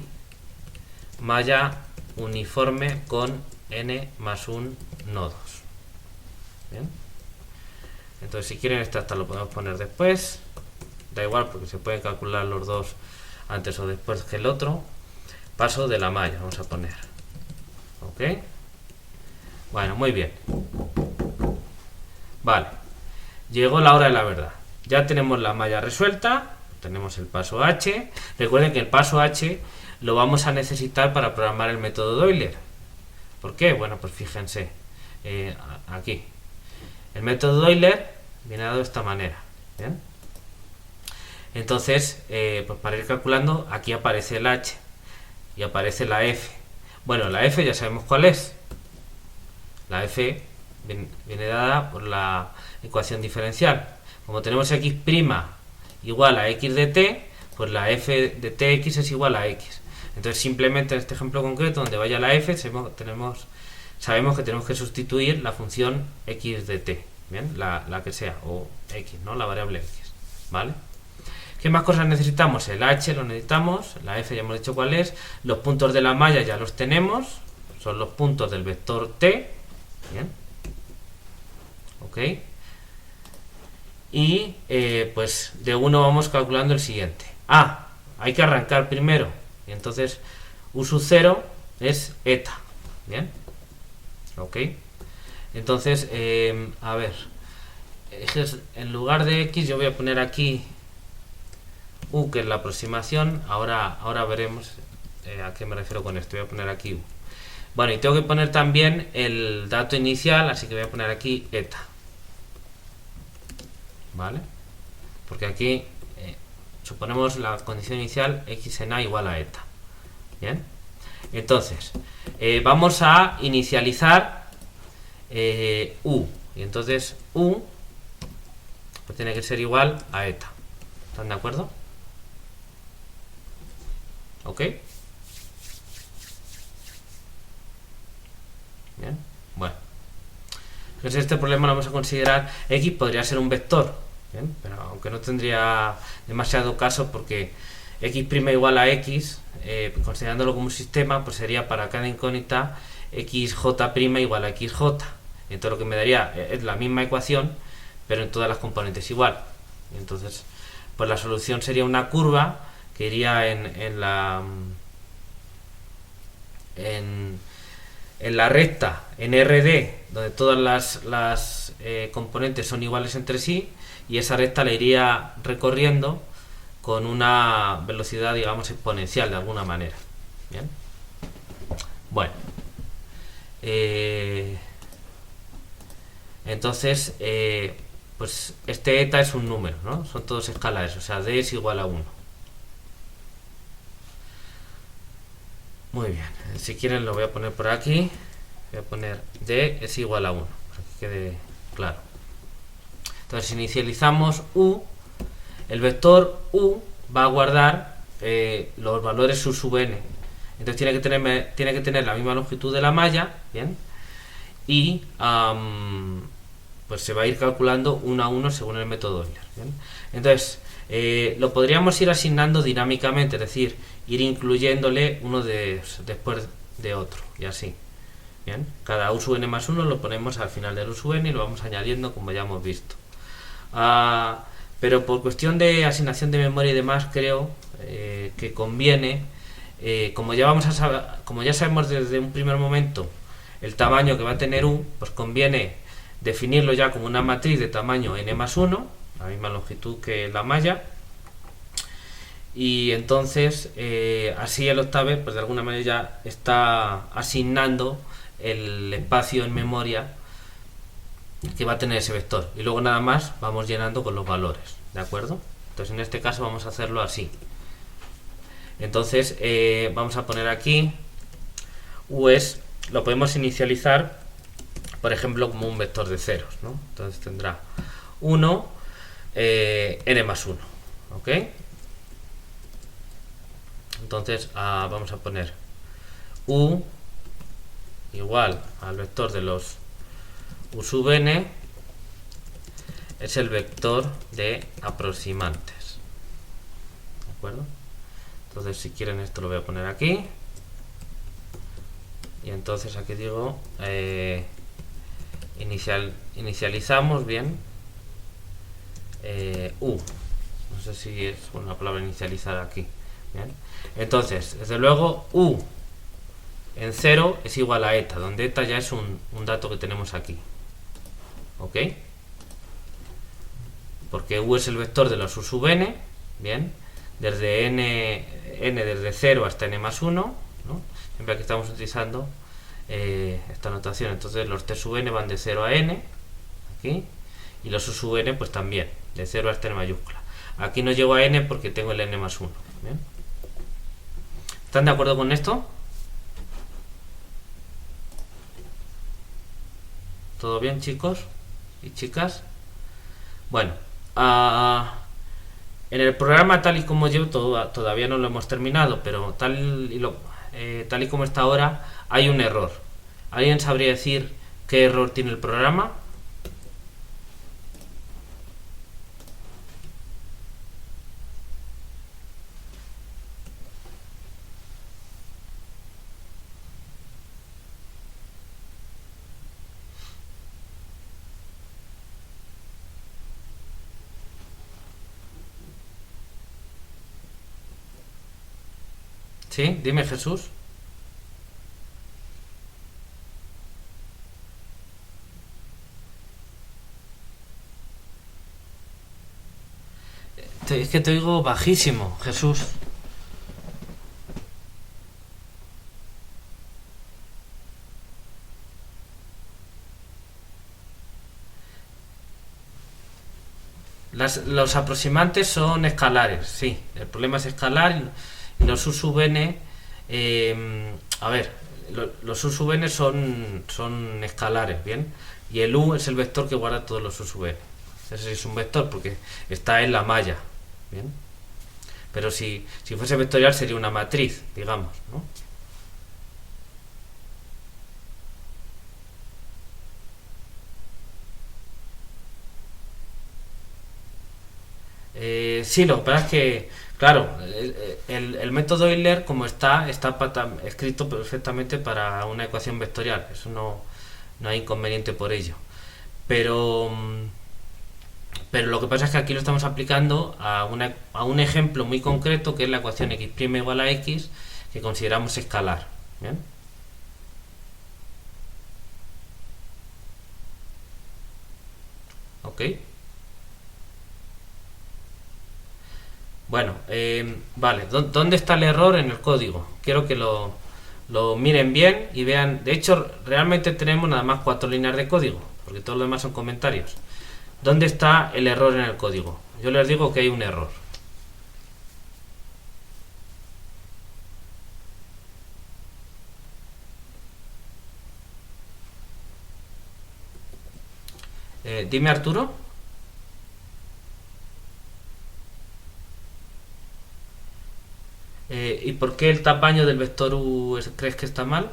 malla uniforme con n más 1 nodos. Bien. Entonces si quieren esto hasta lo podemos poner después, da igual porque se pueden calcular los dos antes o después que el otro. Paso de la malla vamos a poner. ¿Ok? Bueno, muy bien. Vale. Llegó la hora de la verdad. Ya tenemos la malla resuelta. Tenemos el paso h. Recuerden que el paso h lo vamos a necesitar para programar el método de Euler. ¿Por qué? Bueno, pues fíjense. Aquí. El método de Euler viene dado de esta manera. ¿Bien? Entonces, pues para ir calculando, aquí aparece el h y aparece la f. Bueno, la f ya sabemos cuál es. La f viene dada por la ecuación diferencial. Como tenemos x' igual a x de t, pues la f de tx es igual a x. Entonces simplemente en este ejemplo concreto, donde vaya la f, sabemos que tenemos que sustituir la función x de t, ¿bien? La que sea, o x, ¿no? La variable x, ¿vale? ¿Qué más cosas necesitamos? El h lo necesitamos, la f ya hemos dicho cuál es, los puntos de la malla ya los tenemos, son los puntos del vector t, ¿bien? ¿Ok? Y pues de uno vamos calculando el siguiente. Hay que arrancar primero, y entonces u sub 0 es eta, ¿bien? ¿Ok? Entonces, a ver, en lugar de x yo voy a poner aquí u, que es la aproximación. Ahora veremos a qué me refiero con esto. Voy a poner aquí u. Bueno, y tengo que poner también el dato inicial, así que voy a poner aquí eta. ¿Vale? Porque aquí suponemos la condición inicial x en a igual a eta. Bien. Entonces, vamos a inicializar u. Y entonces u pues tiene que ser igual a eta. ¿Están de acuerdo? ¿Ok? Bien. Bueno. Entonces este problema lo vamos a considerar x podría ser un vector. Bien, pero aunque no tendría demasiado caso porque x' igual a x, considerándolo como un sistema, pues sería para cada incógnita xj' igual a xj. Entonces lo que me daría es la misma ecuación, pero en todas las componentes igual. Entonces, pues la solución sería una curva que iría en la recta en RD, donde todas las componentes son iguales entre sí, y esa recta la iría recorriendo con una velocidad, digamos, exponencial de alguna manera. Bien. Bueno. Entonces, pues este eta es un número, ¿no? Son todos escalares, o sea, d es igual a 1. Muy bien, si quieren lo voy a poner por aquí. Voy a poner d es igual a 1, para que quede claro. Entonces, si inicializamos u, el vector u va a guardar los valores u sub n. Entonces tiene que tener la misma longitud de la malla, ¿bien? Y pues se va a ir calculando uno a uno según el método Euler, ¿bien? Entonces, lo podríamos ir asignando dinámicamente, es decir, ir incluyéndole uno después de otro, y así. Bien, cada u sub n más 1 lo ponemos al final del u sub n y lo vamos añadiendo como ya hemos visto. Pero por cuestión de asignación de memoria y demás, creo que conviene, como ya sabemos desde un primer momento el tamaño que va a tener u, pues conviene definirlo ya como una matriz de tamaño n más 1, la misma longitud que la malla, y entonces así el octave pues de alguna manera ya está asignando el espacio en memoria que va a tener ese vector, y luego nada más vamos llenando con los valores, ¿de acuerdo? Entonces en este caso vamos a hacerlo así. Entonces vamos a poner aquí u lo podemos inicializar por ejemplo como un vector de ceros, ¿no? Entonces tendrá 1 n más 1, ¿ok? Entonces vamos a poner u igual al vector de los u sub n, es el vector de aproximantes, ¿de acuerdo? Entonces si quieren esto lo voy a poner aquí, y entonces aquí digo inicializamos bien u, no sé si es una palabra inicializar aquí, bien. Entonces desde luego u en 0 es igual a eta, donde eta ya es un dato que tenemos aquí, ¿ok? Porque u es el vector de los u sub n, bien, desde n desde 0 hasta n más 1, ¿no? Siempre aquí estamos utilizando esta notación. Entonces los t sub n van de 0 a n, aquí, y los u sub n pues también, de 0 hasta n mayúscula. Aquí no llego a n porque tengo el n más 1, ¿bien? ¿Están de acuerdo con esto? ¿Todo bien, chicos y chicas? Bueno, en el programa tal y como yo todavía no lo hemos terminado, pero tal y como está ahora hay un error. ¿Alguien sabría decir qué error tiene el programa? ¿Sí? Dime, Jesús. Es que te oigo bajísimo, Jesús. Los aproximantes son escalares, sí. El problema es escalar y los u sub n, a ver, los u sub n son escalares, ¿bien? Y el u es el vector que guarda todos los u sub n. Ese es un vector porque está en la malla, ¿bien? Pero si fuese vectorial sería una matriz, digamos, ¿no? Sí, lo que pasa es que, claro, el método Euler, como está escrito perfectamente para una ecuación vectorial. Eso no hay inconveniente por ello. Pero, pero lo que pasa es que aquí lo estamos aplicando a un ejemplo muy concreto, que es la ecuación x' igual a x, que consideramos escalar. ¿Bien? ¿Ok? Bueno, vale, ¿dónde está el error en el código? Quiero que lo miren bien y vean. De hecho, realmente tenemos nada más 4 líneas de código, porque todo lo demás son comentarios. ¿Dónde está el error en el código? Yo les digo que hay un error. Dime, Arturo. ¿Y por qué el tamaño del vector u crees que está mal?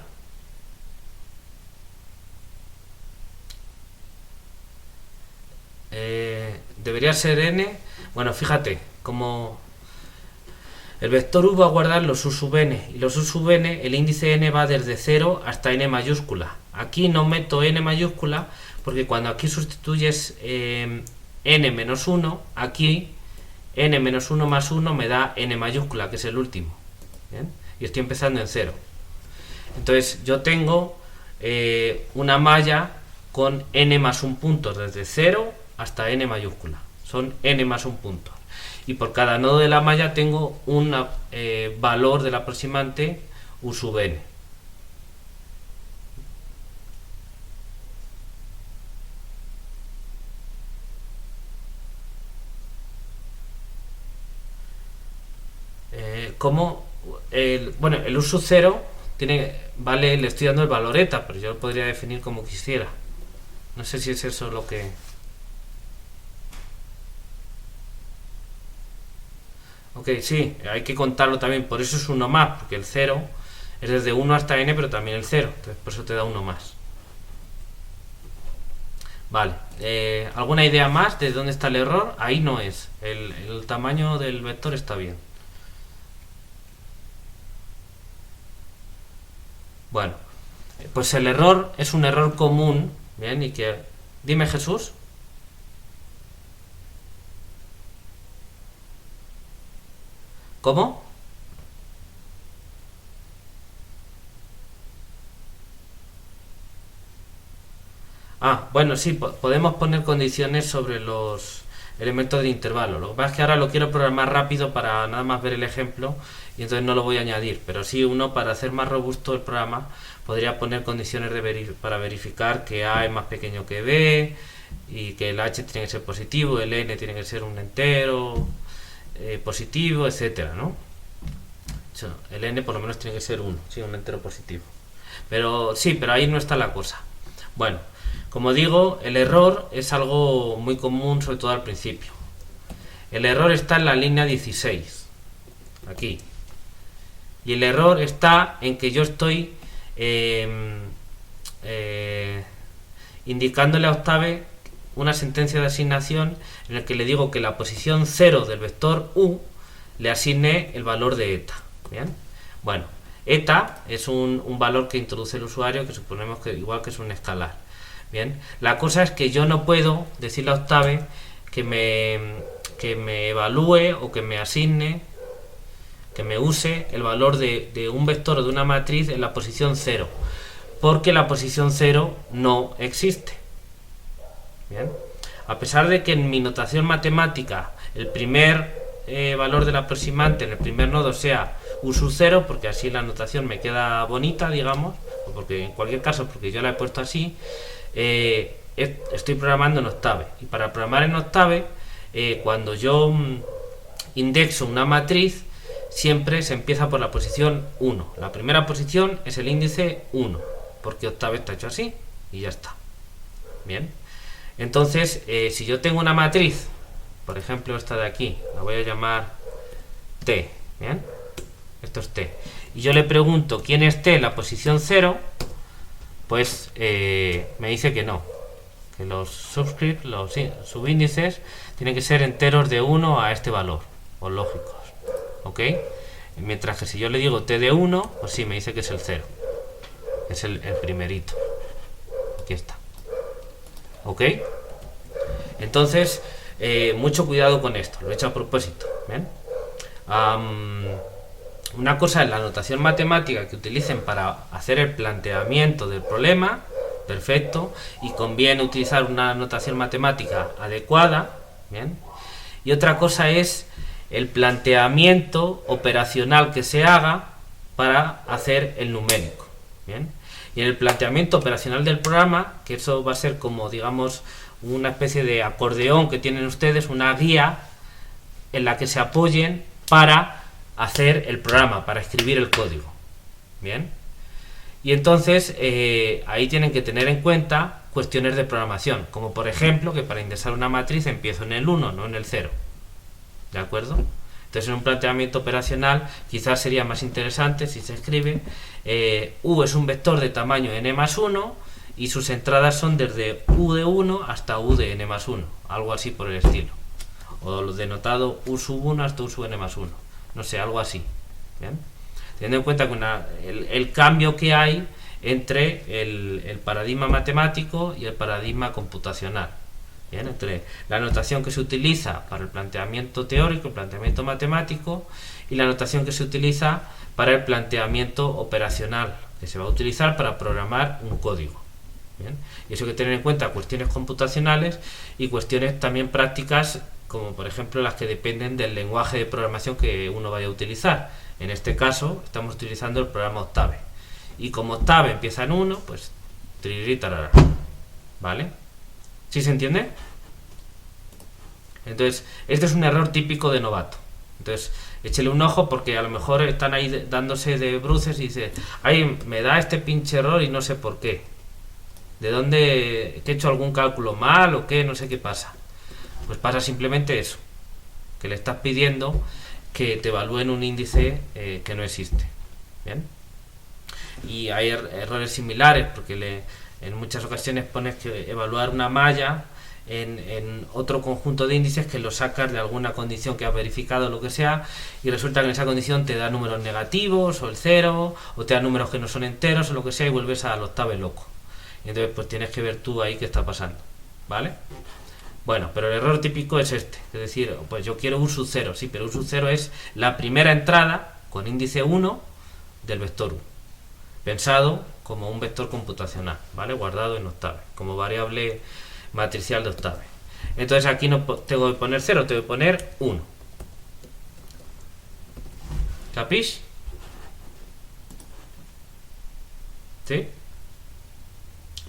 Debería ser n. Bueno, fíjate, como el vector u va a guardar los u sub n, y los u sub n, el índice n va desde 0 hasta n mayúscula. Aquí no meto n mayúscula porque cuando aquí sustituyes n menos 1, aquí n menos 1 más 1 me da n mayúscula, que es el último. ¿Bien? Y estoy empezando en 0. Entonces yo tengo una malla con n más 1 puntos, desde 0 hasta n mayúscula. Son n más 1 puntos. Y por cada nodo de la malla tengo un valor del aproximante u sub n. Como bueno, el u sub 0 vale, le estoy dando el valor eta, pero yo lo podría definir como quisiera. No sé si es eso lo que... Ok, sí, hay que contarlo también, por eso es 1 más, porque el 0 es desde 1 hasta n, pero también el 0, entonces por eso te da 1 más. Vale, ¿alguna idea más de dónde está el error? Ahí no es, el tamaño del vector está bien. Bueno, pues el error es un error común, ¿bien? Y que... Dime, Jesús. ¿Cómo? Bueno, sí, podemos poner condiciones sobre los elementos de intervalo. Lo que pasa es que ahora lo quiero programar rápido para nada más ver el ejemplo y entonces no lo voy a añadir. Pero sí, uno, para hacer más robusto el programa, podría poner condiciones para verificar que A es más pequeño que B y que el H tiene que ser positivo, el N tiene que ser un entero positivo, etcétera, ¿no? El N por lo menos tiene que ser 1, sí, un entero positivo. Pero sí, pero ahí no está la cosa. Bueno, como digo, el error es algo muy común, sobre todo al principio. El error está en la línea 16, aquí. Y el error está en que yo estoy indicándole a Octave una sentencia de asignación en la que le digo que la posición 0 del vector u le asigne el valor de eta. ¿Bien? Bueno, eta es un valor que introduce el usuario, que suponemos que igual que es un escalar. Bien, la cosa es que yo no puedo decirle a Octave que me evalúe o que me asigne, que me use el valor de un vector o de una matriz en la posición 0, porque la posición 0 no existe. Bien, a pesar de que en mi notación matemática el primer valor del aproximante en el primer nodo sea u sub 0, porque así la notación me queda bonita, digamos, o porque en cualquier caso, porque yo la he puesto así, estoy programando en Octave, y para programar en Octave cuando yo indexo una matriz, siempre se empieza por la posición 1. La primera posición es el índice 1, porque Octave está hecho así y ya está. Bien. Entonces, si yo tengo una matriz, por ejemplo esta de aquí, la voy a llamar T, ¿bien? Esto es T. Y yo le pregunto quién es T en la posición 0, pues me dice que no, que los subscripts, los subíndices, tienen que ser enteros de 1 a este valor, o lógicos, ¿ok? Mientras que si yo le digo T de 1, pues sí, me dice que es el 0, es el primerito. Aquí está, ¿ok? Entonces, mucho cuidado con esto, lo he hecho a propósito, ¿ven? Una cosa es la notación matemática que utilicen para hacer el planteamiento del problema, perfecto, y conviene utilizar una notación matemática adecuada, ¿bien? Y otra cosa es el planteamiento operacional que se haga para hacer el numérico, ¿bien? Y en el planteamiento operacional del programa, que eso va a ser como, digamos, una especie de acordeón que tienen ustedes, una guía en la que se apoyen para hacer el programa, para escribir el código, ¿bien? Y entonces ahí tienen que tener en cuenta cuestiones de programación, como por ejemplo que para indexar una matriz empiezo en el 1, no en el 0, ¿de acuerdo? Entonces en un planteamiento operacional quizás sería más interesante si se escribe U es un vector de tamaño n más 1 y sus entradas son desde U de 1 hasta U de n más 1, algo así por el estilo, o lo denotado U sub 1 hasta U sub n más 1, no sé, algo así, ¿bien? Teniendo en cuenta que el cambio que hay entre el paradigma matemático y el paradigma computacional, ¿bien? Entre la notación que se utiliza para el planteamiento teórico, el planteamiento matemático, y la notación que se utiliza para el planteamiento operacional, que se va a utilizar para programar un código, ¿bien? Y eso hay que tener en cuenta cuestiones computacionales y cuestiones también prácticas, como por ejemplo las que dependen del lenguaje de programación que uno vaya a utilizar. En este caso estamos utilizando el programa Octave, y como Octave empieza en 1, pues tririri tarara, ¿vale? ¿Sí se entiende? Entonces este es un error típico de novato. Entonces échele un ojo, porque a lo mejor están ahí dándose de bruces y dice, ay, me da este pinche error y no sé por qué, de dónde, que he hecho algún cálculo mal o qué, no sé qué pasa. Pues pasa simplemente eso, que le estás pidiendo que te evalúen un índice que no existe, ¿bien? Y hay errores similares, porque en muchas ocasiones pones que evaluar una malla en otro conjunto de índices que lo sacas de alguna condición que has verificado o lo que sea, y resulta que en esa condición te da números negativos o el 0, o te da números que no son enteros o lo que sea, y vuelves al Octave loco. Y entonces pues tienes que ver tú ahí qué está pasando, ¿vale? Bueno, pero el error típico es este, es decir, pues yo quiero U sub 0, sí, pero U sub 0 es la primera entrada con índice 1 del vector U, pensado como un vector computacional, ¿vale? Guardado en Octave, como variable matricial de Octave. Entonces aquí no tengo que poner 0, tengo que poner 1. ¿Capis? ¿Sí?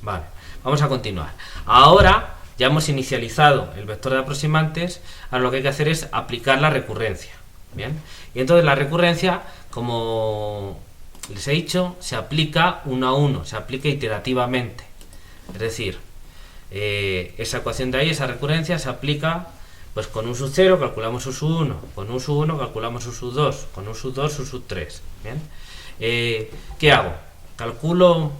Vale, vamos a continuar. Ahora ya hemos inicializado el vector de aproximantes, ahora lo que hay que hacer es aplicar la recurrencia, ¿bien? Y entonces la recurrencia, como les he dicho, se aplica uno a uno, se aplica iterativamente. Es decir, esa ecuación de ahí, esa recurrencia, se aplica pues con U sub 0 calculamos U sub 1, con U sub 1 calculamos U sub 2, con U sub 2 U sub 3, ¿bien? ¿Qué hago? Calculo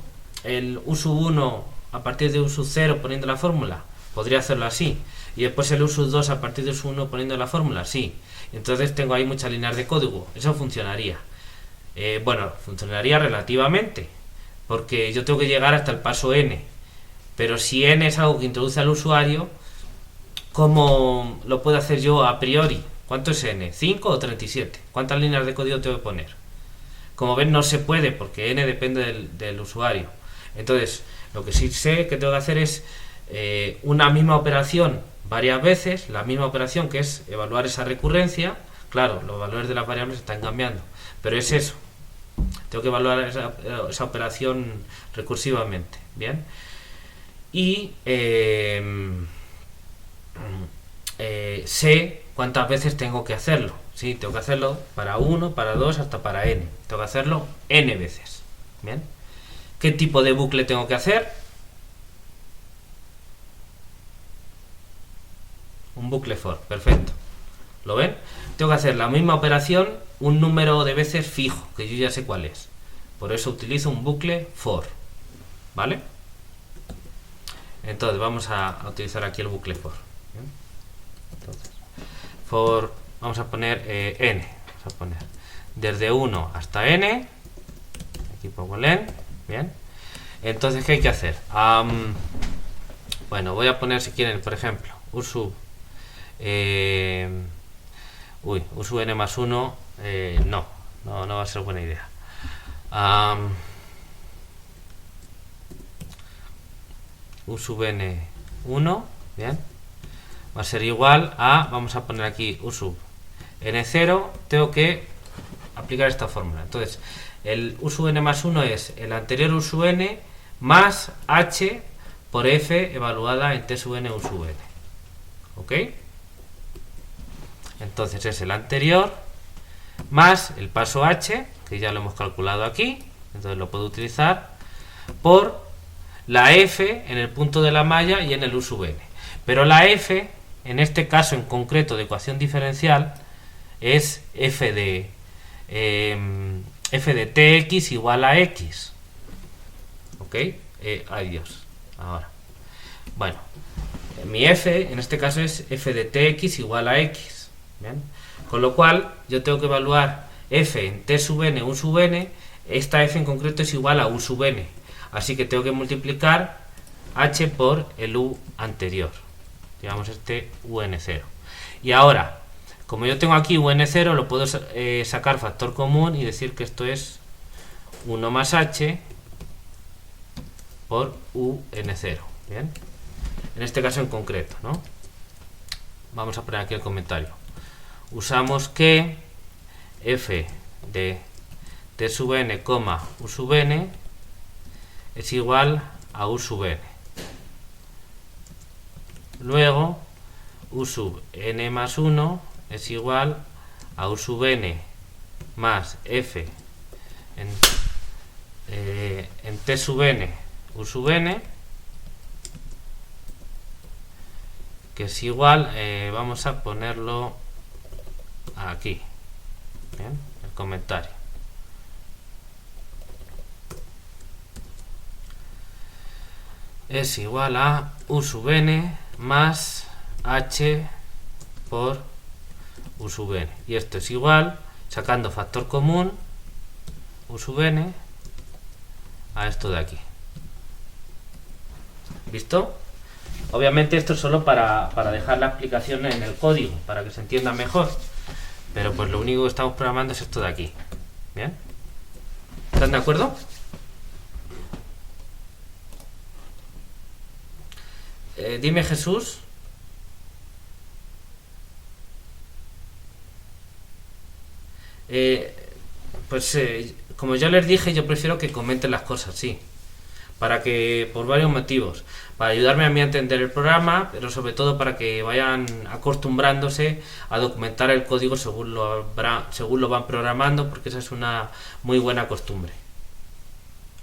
el U sub 1 a partir de U sub 0 poniendo la fórmula. Podría hacerlo así. Y después el U sub 2 a partir de U sub 1 poniendo la fórmula. Sí. Entonces tengo ahí muchas líneas de código. Eso funcionaría. Bueno, funcionaría relativamente, porque yo tengo que llegar hasta el paso n. Pero si n es algo que introduce al usuario, ¿cómo lo puedo hacer yo a priori? ¿Cuánto es n? ¿5 o 37? ¿Cuántas líneas de código tengo que poner? Como ven, no se puede, porque n depende del usuario. Entonces, lo que sí sé que tengo que hacer es una misma operación varias veces, la misma operación, que es evaluar esa recurrencia. Claro, los valores de las variables están cambiando, pero es eso, tengo que evaluar esa operación recursivamente, ¿bien? Y sé cuántas veces tengo que hacerlo. Sí, tengo que hacerlo para 1, para 2, hasta para n. Tengo que hacerlo n veces. Bien. ¿Qué tipo de bucle tengo que hacer? Un bucle for, perfecto. ¿Lo ven? Tengo que hacer la misma operación un número de veces fijo, que yo ya sé cuál es. Por eso utilizo un bucle for. ¿Vale? Entonces vamos a utilizar aquí el bucle for. ¿Bien? Entonces, for, vamos a poner n. Vamos a poner desde 1 hasta n. Aquí pongo el n. Bien. Entonces, ¿qué hay que hacer? Bueno, voy a poner, si quieren, por ejemplo, u sub n más 1, no va a ser buena idea. U sub n 1, bien, va a ser igual a, vamos a poner aquí u sub n0, tengo que aplicar esta fórmula. Entonces, el u sub n más 1 es el anterior u sub n más h por f evaluada en t sub n u sub n. ¿Ok? Entonces es el anterior más el paso h, que ya lo hemos calculado aquí, entonces lo puedo utilizar, por la f en el punto de la malla y en el u sub n. Pero la f, en este caso en concreto de ecuación diferencial, es f de tx igual a x. ¿Ok? Adiós. Ahora. Bueno, mi f en este caso es f de tx igual a x. ¿Bien? Con lo cual, yo tengo que evaluar f en t sub n, u sub n. Esta f en concreto es igual a u sub n. Así que tengo que multiplicar h por el u anterior. Digamos este un0. Y ahora, como yo tengo aquí un0, lo puedo sacar factor común y decir que esto es 1 más h por un0. Bien. En este caso en concreto, ¿no? Vamos a poner aquí el comentario. Usamos que f de t sub n, u sub n es igual a u sub n. Luego, u sub n más 1 es igual a u sub n más f en t sub n, u sub n, que es igual, vamos a ponerlo aquí. Bien, el comentario. Es igual a u sub n más h por u sub n. Y esto es igual, sacando factor común, u sub n, a esto de aquí. ¿Visto? Obviamente esto es solo para dejar la explicación en el código, para que se entienda mejor. Pero pues lo único que estamos programando es esto de aquí. ¿Bien? ¿Están de acuerdo? Dime, Jesús. Como ya les dije, yo prefiero que comenten las cosas, sí. Por varios motivos. Para ayudarme a mí a entender el programa, pero sobre todo para que vayan acostumbrándose a documentar el código según lo van programando, porque esa es una muy buena costumbre.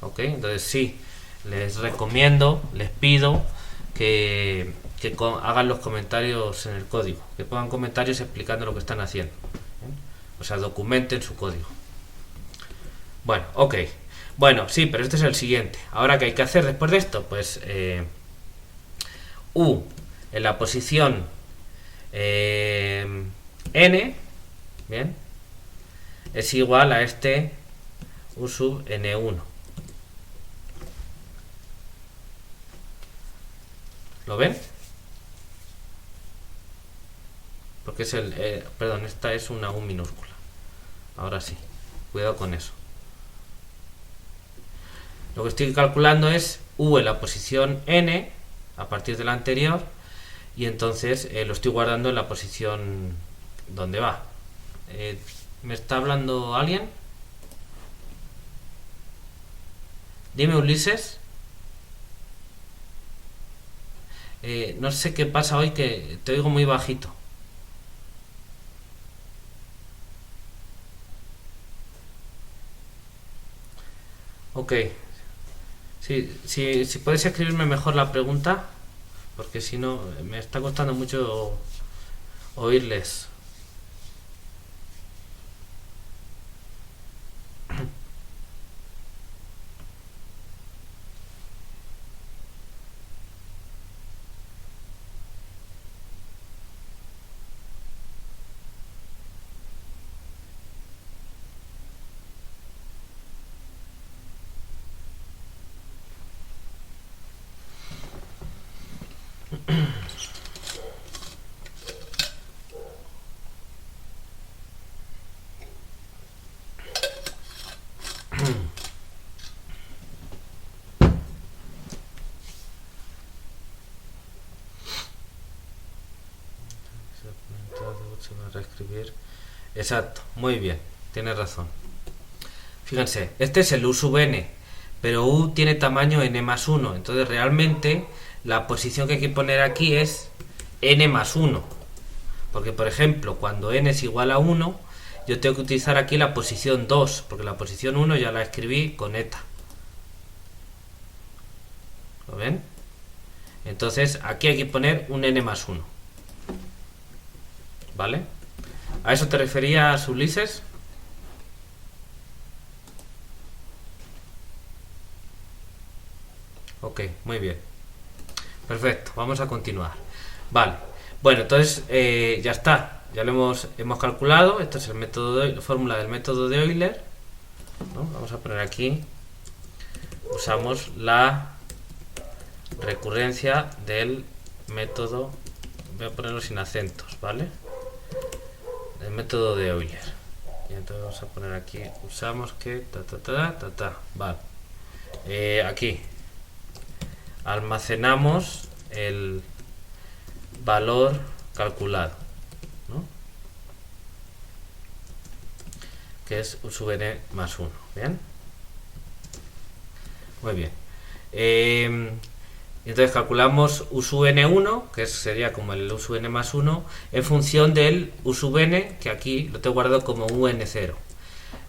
¿Ok? Entonces sí, les recomiendo, les pido que hagan los comentarios en el código, que pongan comentarios explicando lo que están haciendo. O sea, documenten su código. Bueno, ok. Bueno, sí, pero este es el siguiente. Ahora, ¿qué hay que hacer después de esto? Pues u en la posición n, bien, es igual a este u sub n1. ¿Lo ven? Porque es perdón, esta es una u minúscula. Ahora sí, cuidado con eso. Lo que estoy calculando es u en la posición n a partir de la anterior, y entonces lo estoy guardando en la posición donde va. ¿Me está hablando alguien? Dime, Ulises. No sé qué pasa hoy, que te oigo muy bajito. Ok. Si puedes escribirme mejor la pregunta, porque si no me está costando mucho oírles. Se va a reescribir. Exacto, muy bien, tienes razón. Fíjense, este es el U sub n, pero U tiene tamaño n más 1, entonces realmente la posición que hay que poner aquí es n más 1. Porque, por ejemplo, cuando n es igual a 1, yo tengo que utilizar aquí la posición 2, porque la posición 1 ya la escribí con eta. ¿Lo ven? Entonces, aquí hay que poner un n más 1. ¿Vale? ¿A eso te referías, Ulises? Ok, muy bien. Perfecto, vamos a continuar. Vale, bueno, entonces ya está. Ya lo hemos calculado. Este es el método de, la fórmula del método de Euler, ¿no? Vamos a poner aquí. Usamos la recurrencia del método. Voy a ponerlo sin acentos, ¿vale? El método de Euler. Y entonces vamos a poner aquí. Usamos que vale. Aquí almacenamos el valor calculado, ¿no? Que es U sub n más 1. ¿Bien? Muy bien. Entonces calculamos U sub n1, que sería como el U sub n más 1, en función del U sub n, que aquí lo tengo guardado como UN0.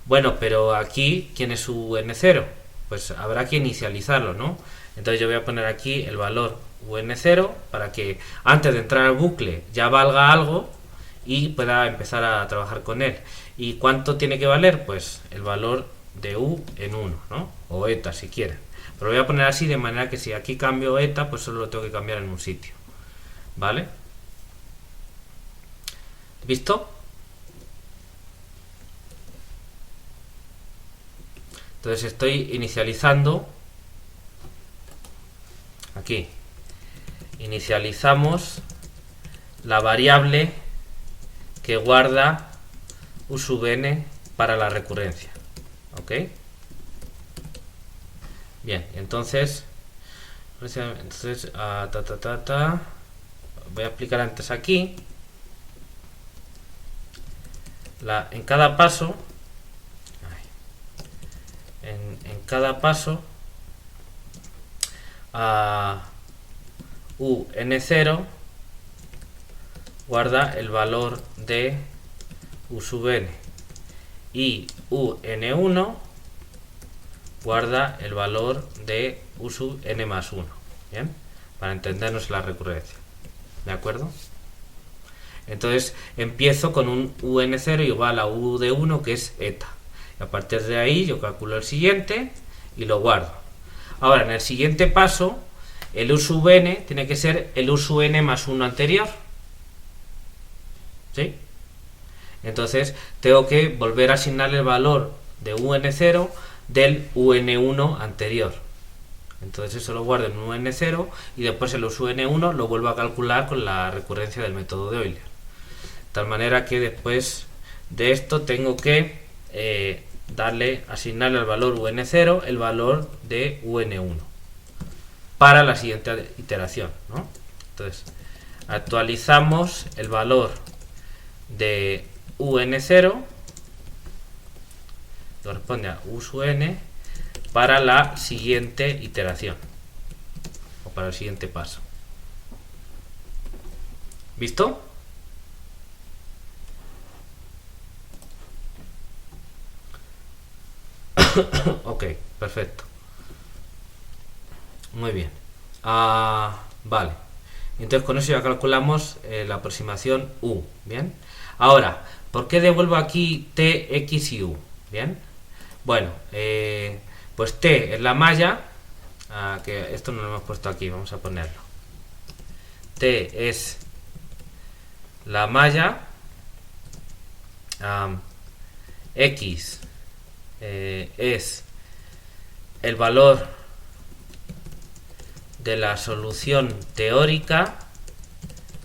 Bueno, pero aquí, ¿quién es UN0? Pues habrá que inicializarlo, ¿no? Entonces yo voy a poner aquí el valor UN0 para que antes de entrar al bucle ya valga algo y pueda empezar a trabajar con él. ¿Y cuánto tiene que valer? Pues el valor de U en 1, ¿no? O eta si quieren. Pero lo voy a poner así de manera que si aquí cambio eta, pues solo lo tengo que cambiar en un sitio. ¿Vale? ¿Visto? Entonces estoy inicializando aquí. Inicializamos la variable que guarda U sub n para la recurrencia. ¿Ok? Bien, entonces voy a explicar antes aquí. En cada paso, en cada paso, U n0 guarda el valor de U sub n y U n1 guarda el valor de U sub n más 1. ¿Bien? Para entendernos la recurrencia. ¿De acuerdo? Entonces empiezo con un UN0 igual a U de 1, que es eta. Y a partir de ahí yo calculo el siguiente y lo guardo. Ahora, en el siguiente paso, el U sub n tiene que ser el U sub n más 1 anterior. ¿Sí? Entonces tengo que volver a asignarle el valor de UN0 del UN1 anterior. Entonces eso lo guardo en UN0 y después el UN1 lo vuelvo a calcular con la recurrencia del método de Euler. De tal manera que después de esto tengo que asignarle al valor UN0 el valor de UN1 para la siguiente iteración, ¿no? Entonces actualizamos el valor de UN0, corresponde a U sub n, para la siguiente iteración o para el siguiente paso. ¿Visto? Ok, perfecto. Muy bien. Vale. Entonces con eso ya calculamos la aproximación U. Bien. Ahora, ¿por qué devuelvo aquí T, X y U? Bien. Bueno, pues T es la malla. Que esto no lo hemos puesto aquí, vamos a ponerlo. T es la malla. X es el valor de la solución teórica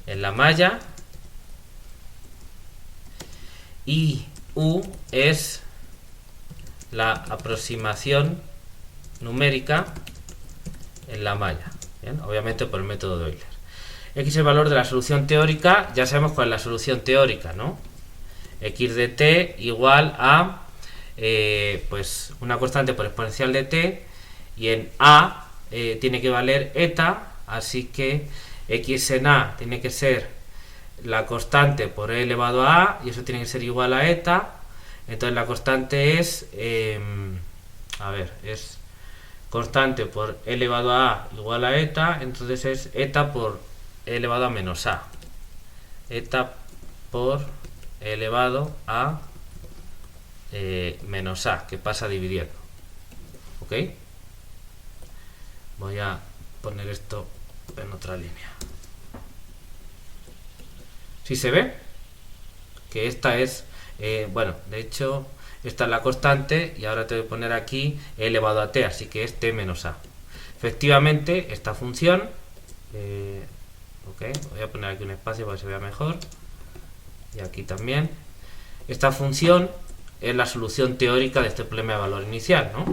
en la malla, y U es la aproximación numérica en la malla. Bien, obviamente por el método de Euler. X es el valor de la solución teórica, ya sabemos cuál es la solución teórica, ¿no? X de t igual a pues una constante por exponencial de t, y en A tiene que valer eta, así que X en A tiene que ser la constante por e elevado a A, y eso tiene que ser igual a eta. Entonces la constante es es constante por e elevado a A igual a eta, entonces es eta por e elevado a menos A, eta por e elevado a menos A, que pasa dividiendo. ¿Ok? Voy a poner esto en otra línea. ¿Sí se ve? Que esta es, bueno, de hecho, esta es la constante, y ahora te voy a poner aquí e elevado a t, así que es t menos a. Efectivamente, esta función, ok, voy a poner aquí un espacio para que se vea mejor, y aquí también. Esta función es la solución teórica de este problema de valor inicial, ¿no?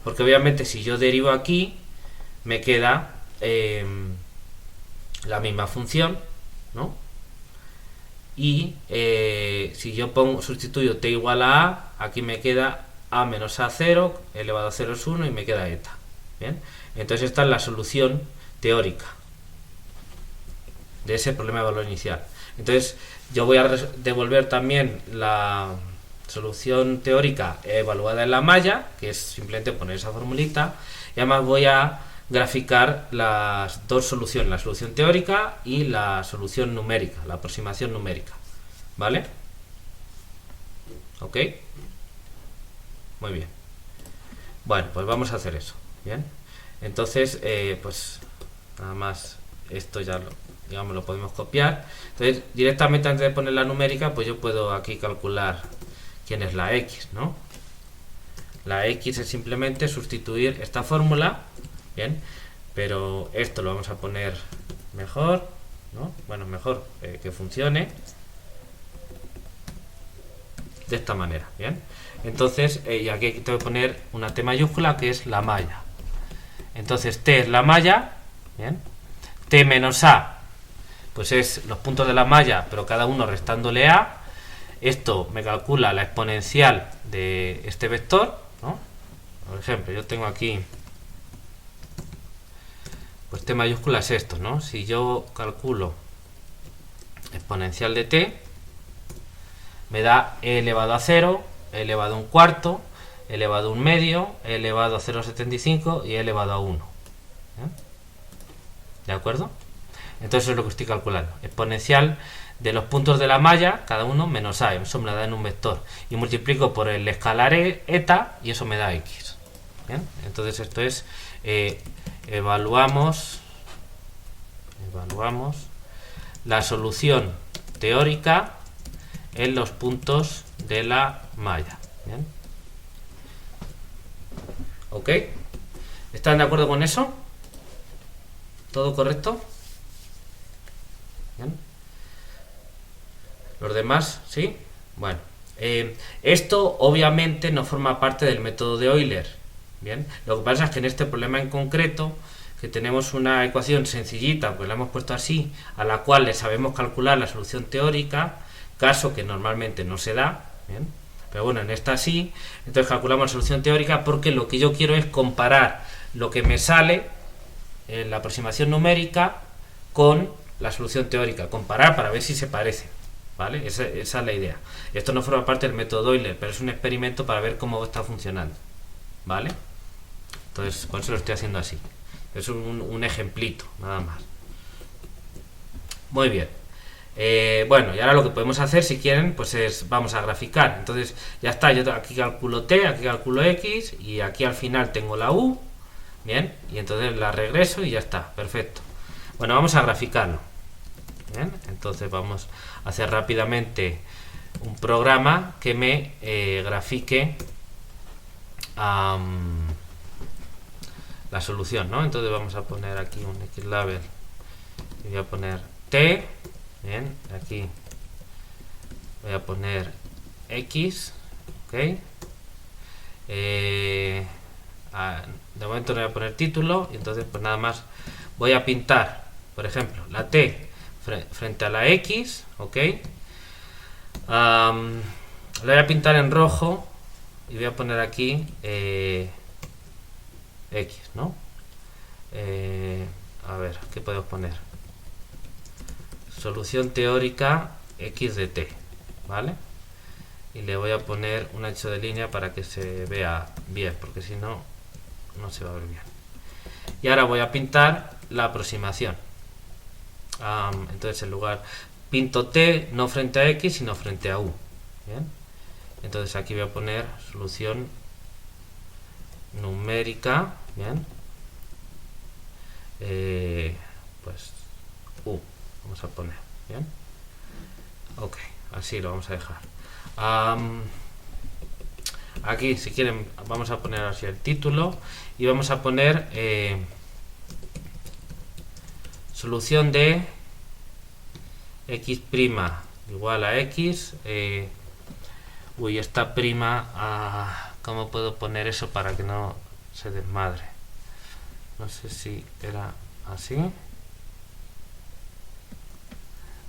Porque obviamente si yo derivo aquí, me queda la misma función, ¿no? Y si yo sustituyo t igual a a, aquí me queda a menos a 0, elevado a 0 es 1, y me queda eta. ¿Bien? Entonces esta es la solución teórica de ese problema de valor inicial. Entonces yo voy a devolver también la solución teórica evaluada en la malla, que es simplemente poner esa formulita, y además voy a graficar las dos soluciones, la solución teórica y la solución numérica, la aproximación numérica. ¿Vale? ¿Ok? Muy bien. Bueno, pues vamos a hacer eso. Bien. Entonces, pues nada más esto ya lo podemos copiar. Entonces, directamente antes de poner la numérica, pues yo puedo aquí calcular quién es la X, ¿no? La X es simplemente sustituir esta fórmula. Bien, pero esto lo vamos a poner mejor, ¿no? Bueno, mejor que funcione de esta manera. Bien, entonces y aquí tengo que poner una T mayúscula, que es la malla. Entonces T es la malla, bien. T menos A, pues es los puntos de la malla, pero cada uno restándole A. Esto me calcula la exponencial de este vector, ¿no? Por ejemplo, yo tengo aquí, pues T mayúscula es esto, ¿no? Si yo calculo exponencial de T, me da e elevado a 0, e elevado a un cuarto, e elevado a un medio, e elevado a 0,75 y e elevado a 1. ¿De acuerdo? Entonces eso es lo que estoy calculando. Exponencial de los puntos de la malla, cada uno menos a, eso me lo da en un vector. Y multiplico por el escalar eta, y eso me da x. ¿Bien? Entonces esto es, evaluamos la solución teórica en los puntos de la malla. ¿Bien? ¿Ok? ¿Están de acuerdo con eso? ¿Todo correcto? ¿Bien? ¿Los demás? ¿Sí? Bueno, esto obviamente no forma parte del método de Euler. Bien, lo que pasa es que en este problema en concreto, que tenemos una ecuación sencillita, pues la hemos puesto así, a la cual le sabemos calcular la solución teórica, caso que normalmente no se da. Bien, pero bueno, en esta sí. Entonces calculamos la solución teórica, porque lo que yo quiero es comparar lo que me sale en la aproximación numérica con la solución teórica, comparar para ver si se parecen, ¿vale? Esa es la idea. Esto no forma parte del método Euler, pero es un experimento para ver cómo está funcionando, ¿vale? Entonces por eso lo estoy haciendo así. Es un ejemplito, nada más. Muy bien. Bueno, y ahora lo que podemos hacer, si quieren, pues es, vamos a graficar. Entonces ya está, yo aquí calculo t, aquí calculo x, y aquí al final tengo la u. Bien, y entonces la regreso y ya está, perfecto. Bueno, vamos a graficarlo. Bien, entonces vamos a hacer rápidamente un programa que me grafique la solución, ¿no? Entonces vamos a poner aquí un xlabel y voy a poner t. Bien, aquí voy a poner x, ok. De momento no voy a poner título, y entonces pues nada más voy a pintar, por ejemplo, la t frente a la x, ok. La voy a pintar en rojo y voy a poner aquí x, ¿no? A ver, ¿qué podemos poner? Solución teórica x de t, ¿vale? Y le voy a poner un ancho de línea para que se vea bien, porque si no, no se va a ver bien. Y ahora voy a pintar la aproximación. Entonces en lugar, pinto t no frente a x, sino frente a u. ¿Bien? Entonces aquí voy a poner solución numérica, ¿bien? Pues u, vamos a poner, ¿bien? Ok, así lo vamos a dejar. Aquí, si quieren, vamos a poner así el título y vamos a poner solución de x' igual a x. Uy, esta prima, ¿cómo puedo poner eso para que no se desmadre? No sé si era así.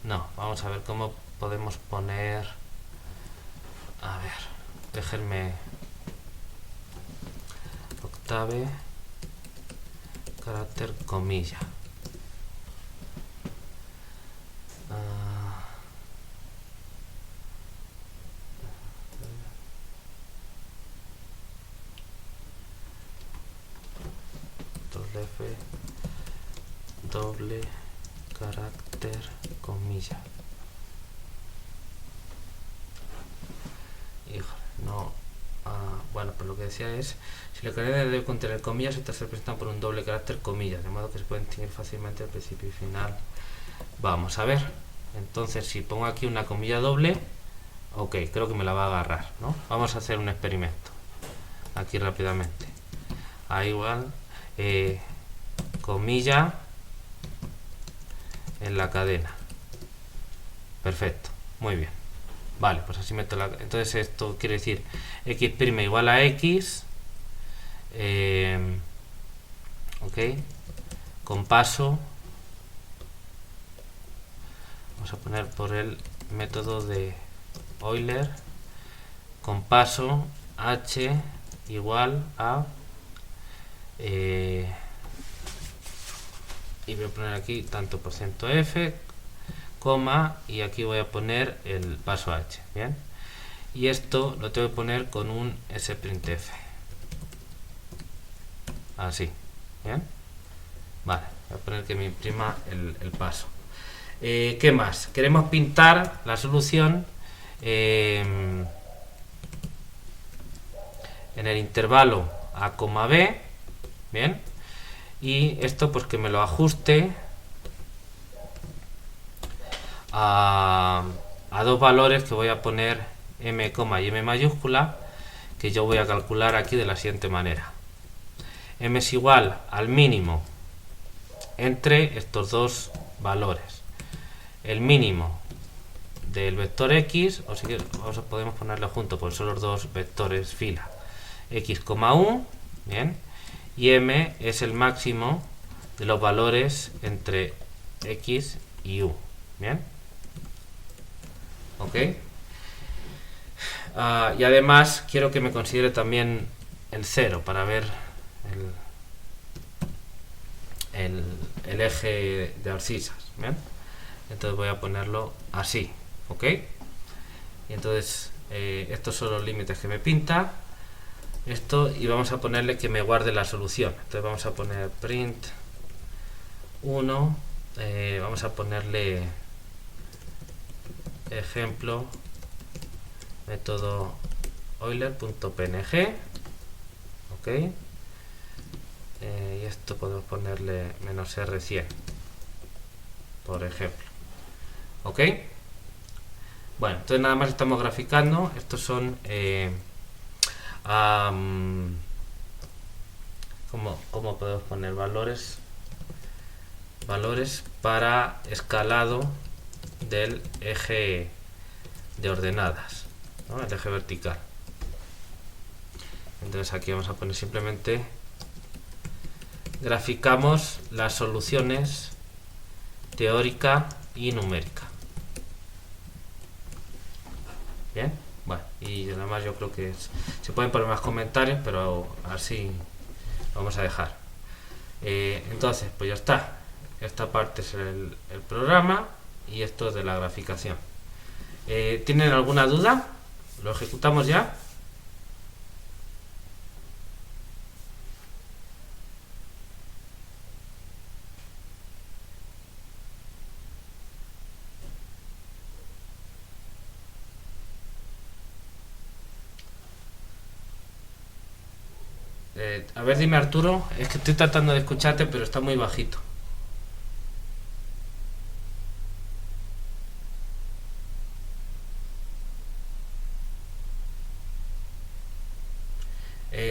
No, vamos a ver cómo podemos poner. A ver, déjenme. Octave carácter comilla. Doble carácter comilla. Híjole, no. Bueno, pues lo que decía es, si la cadena debe contener comillas, estas se representan por un doble carácter comillas, de modo que se pueden distinguir fácilmente el principio y final. Vamos a ver. Entonces, si pongo aquí una comilla doble, ok, creo que me la va a agarrar, ¿no? Vamos a hacer un experimento aquí rápidamente. A igual comilla en la cadena. Perfecto, muy bien. Vale, pues así meto la. Entonces esto quiere decir x' igual a x, ok, con paso. Vamos a poner por el método de Euler, con paso h igual a y voy a poner aquí tanto por ciento f, coma, y aquí voy a poner el paso h, bien, y esto lo tengo que poner con un sprintf, así, bien, vale, voy a poner que me imprima el paso. ¿Qué más? Queremos pintar la solución en el intervalo a, b, bien, y esto pues que me lo ajuste a dos valores que voy a poner m, y m mayúscula, que yo voy a calcular aquí de la siguiente manera. M es igual al mínimo entre estos dos valores. El mínimo del vector x, o si podemos ponerlo junto, pues son los dos vectores fila, x, u, bien, y m es el máximo de los valores entre x y u, bien, ok. Y además quiero que me considere también el 0 para ver el eje de abscisas, ¿bien? Entonces voy a ponerlo así, ok. Y entonces estos son los límites que me pinta. esto y vamos a ponerle que me guarde la solución. Entonces vamos a poner print 1, vamos a ponerle ejemplo método Euler.png, ok, y esto podemos ponerle -R100, por ejemplo, ok. Bueno, entonces nada más estamos graficando. Estos son ¿cómo podemos poner valores para escalado del eje de ordenadas, ¿no? El eje vertical. Entonces aquí vamos a poner simplemente graficamos las soluciones teórica y numérica. Bien, bueno, y nada más. Yo creo que se pueden poner más comentarios, pero así vamos a dejar. Entonces, pues ya está. Esta parte es el programa y esto es de la graficación. ¿Tienen alguna duda? ¿Lo ejecutamos ya? A ver, dime, Arturo, es que estoy tratando de escucharte, pero está muy bajito.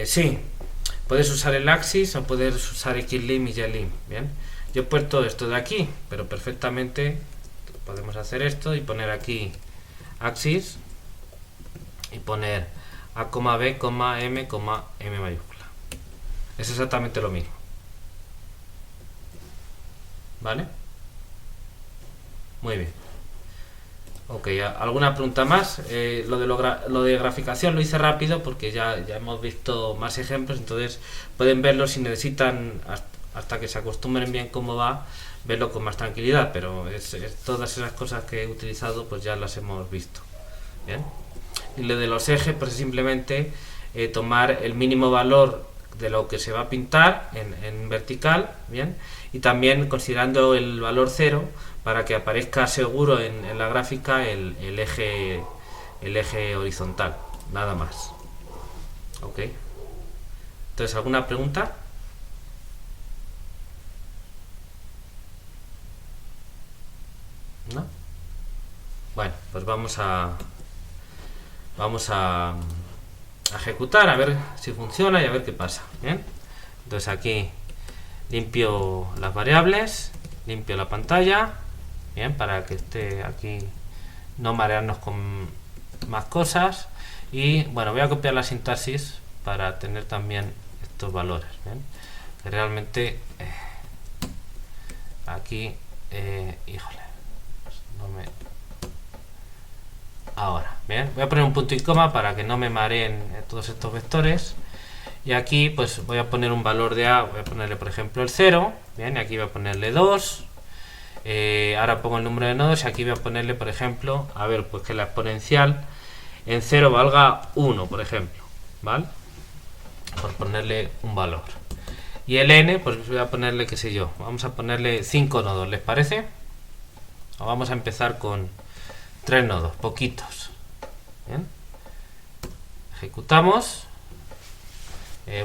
Sí, puedes usar el axis o puedes usar xlim y ylim. Bien, yo he puesto esto de aquí, pero perfectamente podemos hacer esto y poner aquí axis y poner a, b, m mayúscula. Es exactamente lo mismo, ¿vale? Muy bien. Ok, ¿alguna pregunta más? Lo de graficación lo hice rápido porque ya hemos visto más ejemplos, entonces pueden verlo si necesitan, hasta que se acostumbren bien cómo va, verlo con más tranquilidad, pero todas esas cosas que he utilizado pues ya las hemos visto. Bien. Y lo de los ejes, pues es simplemente tomar el mínimo valor de lo que se va a pintar en vertical, bien, y también considerando el valor 0 para que aparezca seguro en la gráfica el eje horizontal, nada más. Ok. Entonces, ¿alguna pregunta? ¿No? Bueno, pues vamos a ejecutar, a ver si funciona y a ver qué pasa. Bien, entonces aquí limpio las variables, limpio la pantalla, bien, para que esté aquí, no marearnos con más cosas. Y bueno, voy a copiar la sintaxis para tener también estos valores, bien, que realmente aquí híjole, no me... Ahora, bien, voy a poner un punto y coma para que no me mareen todos estos vectores. Y aquí pues voy a poner un valor de A, voy a ponerle por ejemplo el 0, bien, y aquí voy a ponerle 2. Ahora pongo el número de nodos y aquí voy a ponerle por ejemplo, a ver, pues que la exponencial en 0 valga 1, por ejemplo, ¿vale? Por ponerle un valor. Y el n, pues voy a ponerle, qué sé yo, vamos a ponerle 5 nodos, ¿les parece? O vamos a empezar con 3 nodos, poquitos. Bien. Ejecutamos.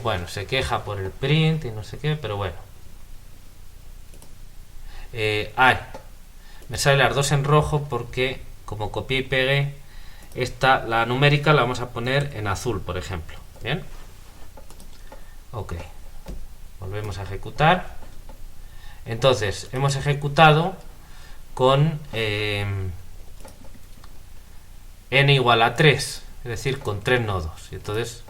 Bueno, se queja por el print y no sé qué, pero bueno. Me sale las dos en rojo porque como copié y pegué, la numérica la vamos a poner en azul, por ejemplo. Bien. Ok. Volvemos a ejecutar. Entonces, hemos ejecutado con n igual a 3, es decir, con 3 nodos. Y entonces,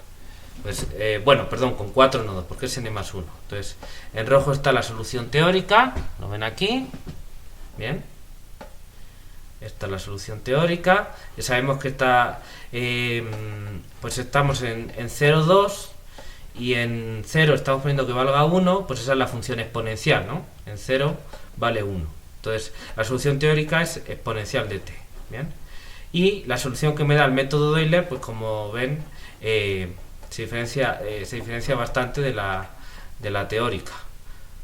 pues, bueno, perdón, con 4 nodos, porque es n más 1. Entonces, en rojo está la solución teórica, lo ven aquí, bien. Esta es la solución teórica. Ya sabemos que está, pues estamos en 0, 2, y en 0 estamos poniendo que valga 1, pues esa es la función exponencial, ¿no? En 0 vale 1. Entonces, la solución teórica es exponencial de t, bien. Y la solución que me da el método de Euler, pues como ven, se diferencia bastante de la teórica.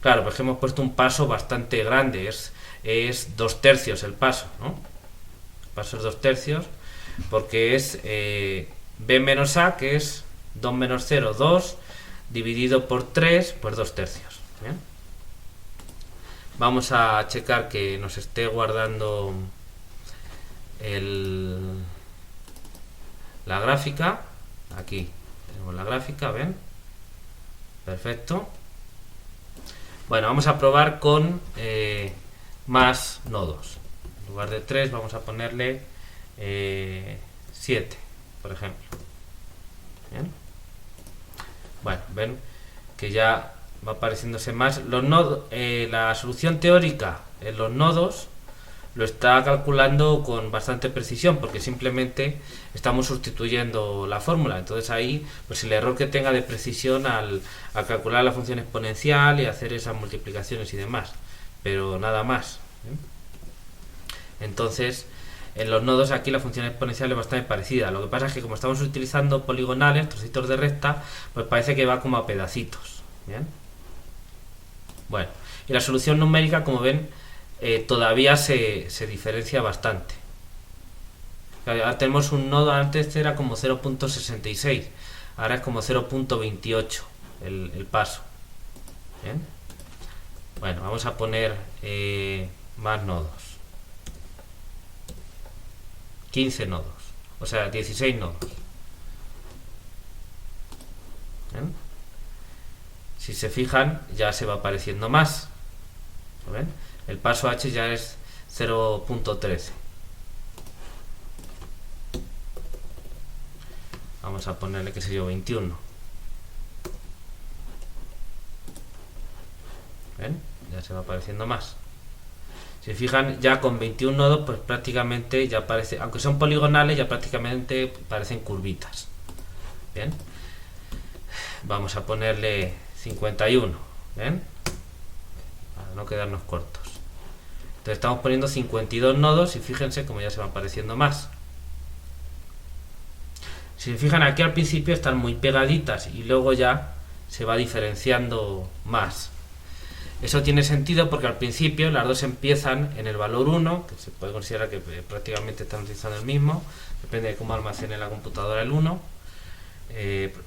Claro, porque hemos puesto un paso bastante grande, es 2/3 el paso, ¿no? El paso es 2/3 porque es b menos a, que es 2 menos 0, 2, dividido por 3, pues 2/3. ¿Bien? Vamos a checar que nos esté guardando la gráfica. Aquí tenemos la gráfica, ¿ven? Perfecto. Bueno, vamos a probar con más nodos. En lugar de 3 vamos a ponerle 7, por ejemplo. ¿Bien? Bueno, ven que ya va apareciéndose más. Los nodos, la solución teórica en los nodos lo está calculando con bastante precisión, porque simplemente estamos sustituyendo la fórmula. Entonces ahí, pues el error que tenga de precisión al calcular la función exponencial y hacer esas multiplicaciones y demás, pero nada más. Entonces, en los nodos aquí la función exponencial es bastante parecida. Lo que pasa es que como estamos utilizando poligonales, trocitos de recta, pues parece que va como a pedacitos. ¿Bien? Bueno, y la solución numérica, como ven, todavía se diferencia bastante. Ahora tenemos un nodo, antes era como 0.66, ahora es como 0.28 el paso. ¿Bien? Bueno, vamos a poner más nodos. 15 nodos, o sea, 16 nodos. ¿Bien? Si se fijan, ya se va apareciendo más. ¿Ven? El paso h ya es 0.13. Vamos a ponerle, qué sé yo, 21. ¿Ven? Ya se va apareciendo más. Si se fijan, ya con 21 nodos, pues prácticamente ya parece, aunque son poligonales, ya prácticamente parecen curvitas. Bien. Vamos a ponerle 51. ¿Ven? Para no quedarnos cortos. Entonces estamos poniendo 52 nodos y fíjense cómo ya se van apareciendo más. Si se fijan, aquí al principio están muy pegaditas y luego ya se va diferenciando más. Eso tiene sentido porque al principio las dos empiezan en el valor 1, que se puede considerar que prácticamente están utilizando el mismo, depende de cómo almacene la computadora el 1,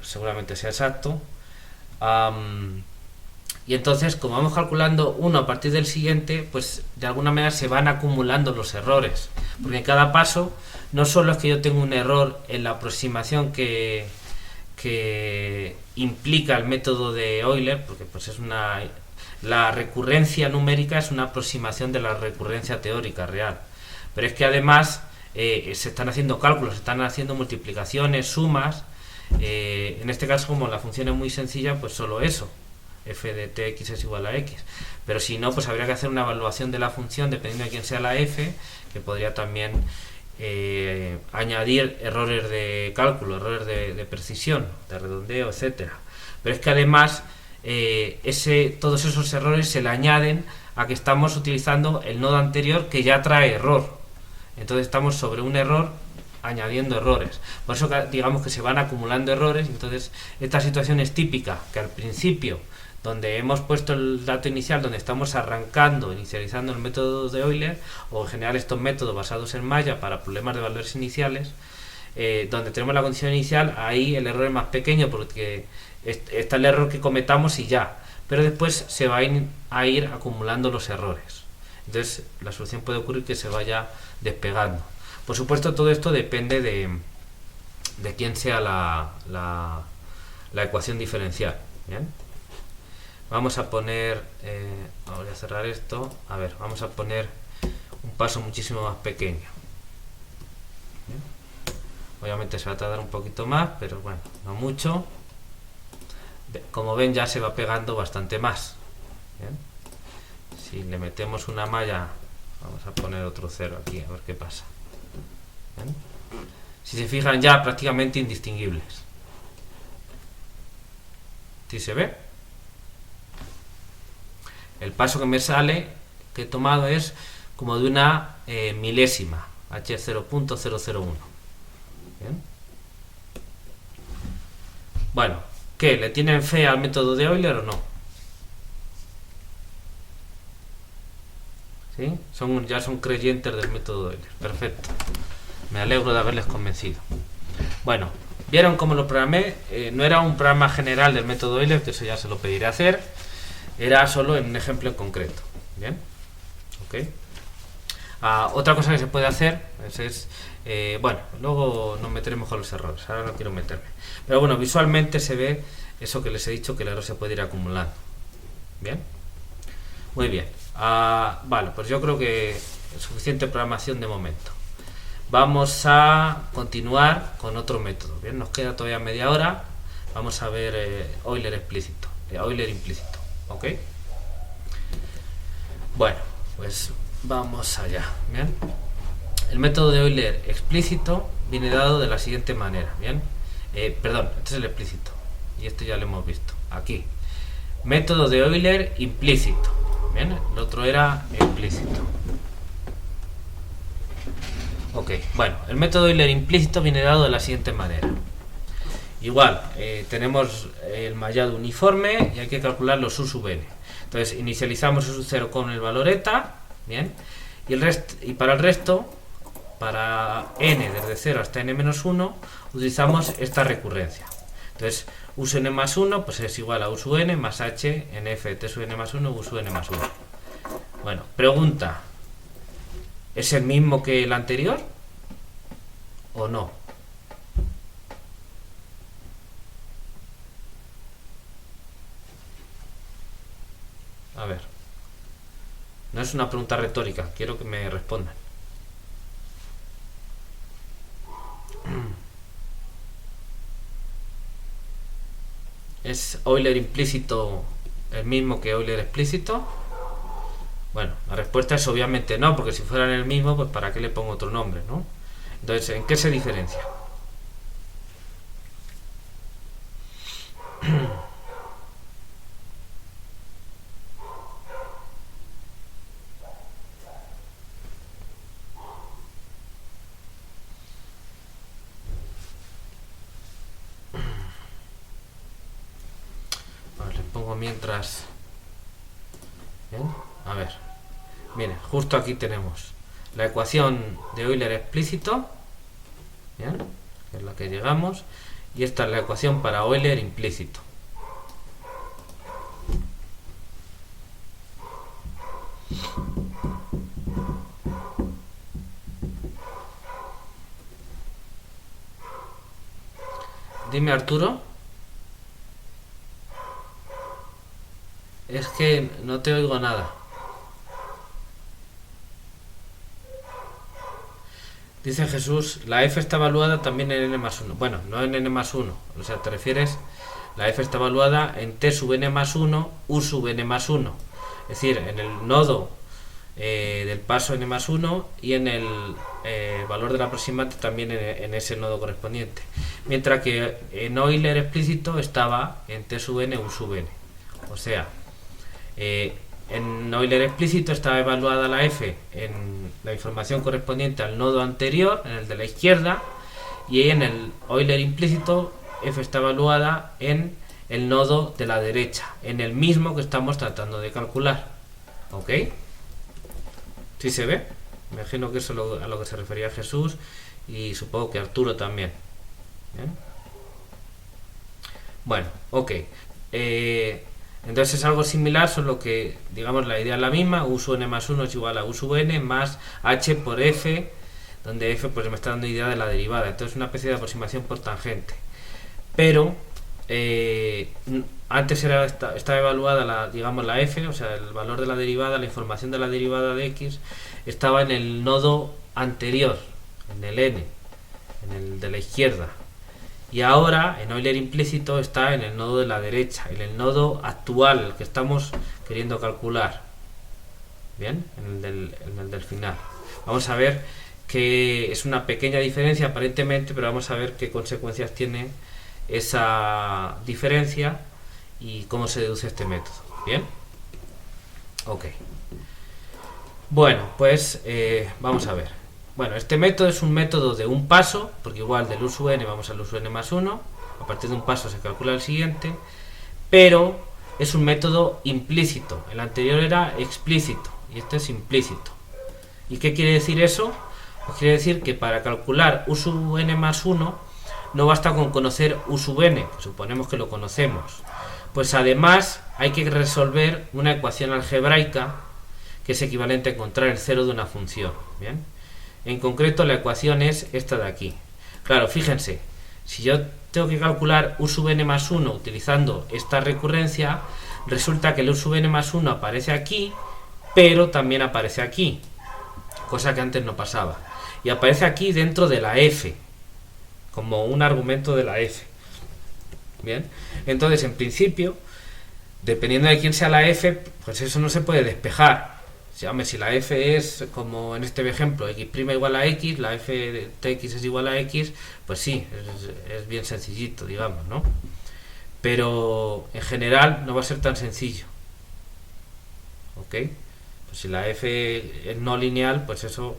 seguramente sea exacto. Y entonces, como vamos calculando uno a partir del siguiente, pues de alguna manera se van acumulando los errores, porque en cada paso no solo es que yo tengo un error en la aproximación que implica el método de Euler, porque pues es la recurrencia numérica es una aproximación de la recurrencia teórica real, pero es que además se están haciendo cálculos, se están haciendo multiplicaciones, sumas. En este caso, como la función es muy sencilla, pues solo eso, f de tx es igual a x, pero si no, pues habría que hacer una evaluación de la función dependiendo de quién sea la f, que podría también añadir errores de cálculo, errores de precisión, de redondeo, etcétera. Pero es que además todos esos errores se le añaden a que estamos utilizando el nodo anterior que ya trae error. Entonces estamos sobre un error añadiendo errores. Por eso digamos que se van acumulando errores. Entonces esta situación es típica, que al principio, donde hemos puesto el dato inicial, donde estamos inicializando el método de Euler, o en general estos métodos basados en Maya para problemas de valores iniciales, donde tenemos la condición inicial, ahí el error es más pequeño porque está el error que cometamos y ya, pero después se va a ir acumulando los errores. Entonces la solución puede ocurrir que se vaya despegando. Por supuesto, todo esto depende de quién sea la ecuación diferencial. ¿Bien? Vamos a poner, voy a cerrar esto, a ver, vamos a poner un paso muchísimo más pequeño. ¿Bien? Obviamente se va a tardar un poquito más, pero bueno, no mucho. Como ven, ya se va pegando bastante más. ¿Bien? Si le metemos una malla, vamos a poner otro 0 aquí, a ver qué pasa. ¿Bien? Si se fijan, ya prácticamente indistinguibles. ¿Sí se ve? El paso que me sale, que he tomado, es como de una milésima, h0.001. ¿Bien? Bueno, ¿qué? ¿Le tienen fe al método de Euler o no? ¿Sí? Ya son creyentes del método de Euler. Perfecto. Me alegro de haberles convencido. Bueno, ¿vieron cómo lo programé? No era un programa general del método Euler, que eso ya se lo pediré hacer. Era solo en un ejemplo en concreto. ¿Bien? ¿Ok? Otra cosa que se puede hacer bueno, luego nos meteremos con los errores, ahora no quiero meterme, pero bueno, visualmente se ve eso que les he dicho, que el error se puede ir acumulando. Bien, muy bien. Vale, pues yo creo que es suficiente programación de momento. Vamos a continuar con otro método. Bien, nos queda todavía media hora. Vamos a ver Euler explícito, Euler implícito. ¿Ok? Bueno, pues vamos allá. Bien, el método de Euler explícito viene dado de la siguiente manera. Bien, perdón, este es el explícito y este ya lo hemos visto aquí. Método de Euler implícito. Bien, el otro era explícito. Ok, bueno, el método Euler implícito viene dado de la siguiente manera. Igual, tenemos el mallado uniforme y hay que calcular los U sub n. Entonces inicializamos U sub 0 con el valor eta, bien, y para el resto, para n desde 0 hasta n menos 1, utilizamos esta recurrencia. Entonces U sub n más 1 pues es igual a U sub n más h en f de t sub n más 1 U sub n más 1. Bueno, pregunta, ¿es el mismo que el anterior o no? A ver, no es una pregunta retórica, quiero que me respondan. ¿Es Euler implícito el mismo que Euler explícito? Bueno, la respuesta es obviamente no, porque si fueran el mismo, pues ¿para qué le pongo otro nombre, no? Entonces, ¿en qué se diferencia? Les pongo mientras. Bien, a ver. Miren, justo aquí tenemos la ecuación de Euler explícito, bien, que es la que llegamos, y esta es la ecuación para Euler implícito. Dime, Arturo. Es que no te oigo nada. Dice Jesús, la f está evaluada también en n más 1. Bueno, no en n más 1. O sea, te refieres, la f está evaluada en t sub n más 1, u sub n más 1. Es decir, en el nodo del paso n más 1 y en el valor de la aproximante también en ese nodo correspondiente. Mientras que en Euler explícito estaba en t sub n, u sub n. O sea, en Euler explícito estaba evaluada la f en la información correspondiente al nodo anterior, en el de la izquierda, y en el Euler implícito f está evaluada en el nodo de la derecha, en el mismo que estamos tratando de calcular. ¿Ok? ¿Sí se ve? Me imagino que eso es a lo que se refería Jesús y supongo que Arturo también. ¿Bien? Bueno, ok. Entonces es algo similar, solo que, digamos, la idea es la misma. U sub n más 1 es igual a U sub n más h por f, donde f pues me está dando idea de la derivada. Entonces una especie de aproximación por tangente. Pero antes estaba evaluada digamos la f, o sea, el valor de la derivada, la información de la derivada de x, estaba en el nodo anterior, en el n, en el de la izquierda. Y ahora, en Euler implícito, está en el nodo de la derecha, en el nodo actual, el que estamos queriendo calcular. Bien, en el del final. Vamos a ver que es una pequeña diferencia aparentemente, pero vamos a ver qué consecuencias tiene esa diferencia y cómo se deduce este método. Bien, ok. Bueno, pues vamos a ver. Bueno, este método es un método de un paso, porque igual del u sub n vamos al u sub n más 1, a partir de un paso se calcula el siguiente, pero es un método implícito. El anterior era explícito y este es implícito. ¿Y qué quiere decir eso? Pues quiere decir que para calcular u sub n más 1 no basta con conocer u sub n, pues suponemos que lo conocemos. Pues además hay que resolver una ecuación algebraica que es equivalente a encontrar el cero de una función. ¿Bien? En concreto la ecuación es esta de aquí. Claro, fíjense, si yo tengo que calcular u sub n más 1 utilizando esta recurrencia, resulta que el u sub n más 1 aparece aquí, pero también aparece aquí, cosa que antes no pasaba. Y aparece aquí dentro de la f, como un argumento de la f. Bien, entonces en principio, dependiendo de quién sea la f, pues eso no se puede despejar. Si la f es, como en este ejemplo, x' igual a x, la f de tx es igual a x, pues sí, es bien sencillito, digamos, ¿no? Pero en general no va a ser tan sencillo. ¿Ok? Pues si la f es no lineal, pues eso,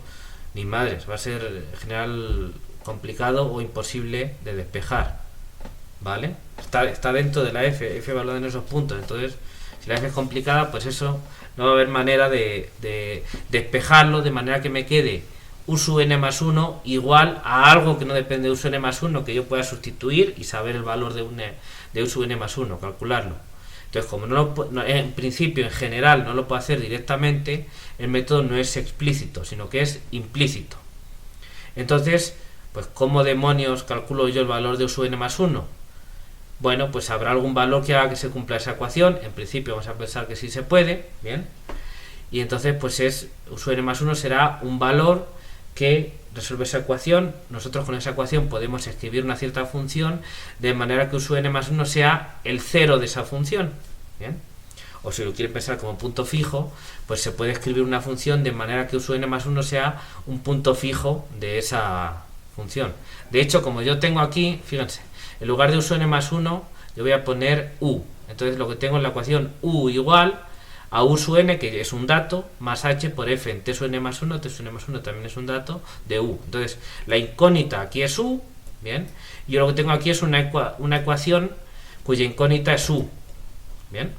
ni madres, va a ser en general complicado o imposible de despejar. ¿Vale? Está dentro de la f valorada en esos puntos, entonces si la f es complicada, pues eso no va a haber manera de despejarlo de manera que me quede u sub n más 1 igual a algo que no depende de u sub n más 1, que yo pueda sustituir y saber el valor de u sub n más 1, calcularlo. Entonces, como en principio, en general, no lo puedo hacer directamente, el método no es explícito, sino que es implícito. Entonces, pues ¿cómo demonios calculo yo el valor de u sub n más 1? Bueno, pues habrá algún valor que haga que se cumpla esa ecuación. En principio vamos a pensar que sí se puede, ¿bien? Y entonces pues u sub n más 1 será un valor que resuelve esa ecuación. Nosotros con esa ecuación podemos escribir una cierta función de manera que u sub n más 1 sea el cero de esa función, ¿bien? O si lo quieren pensar como punto fijo, pues se puede escribir una función de manera que u sub n más 1 sea un punto fijo de esa función. De hecho, como yo tengo aquí, fíjense, en lugar de u sub n más 1, yo voy a poner u. Entonces lo que tengo en la ecuación u igual a u sub n, que es un dato, más h por f en t sub n más 1, t sub n más 1 también es un dato, de u. Entonces la incógnita aquí es u, ¿bien? Y yo lo que tengo aquí es una ecuación cuya incógnita es u, ¿bien?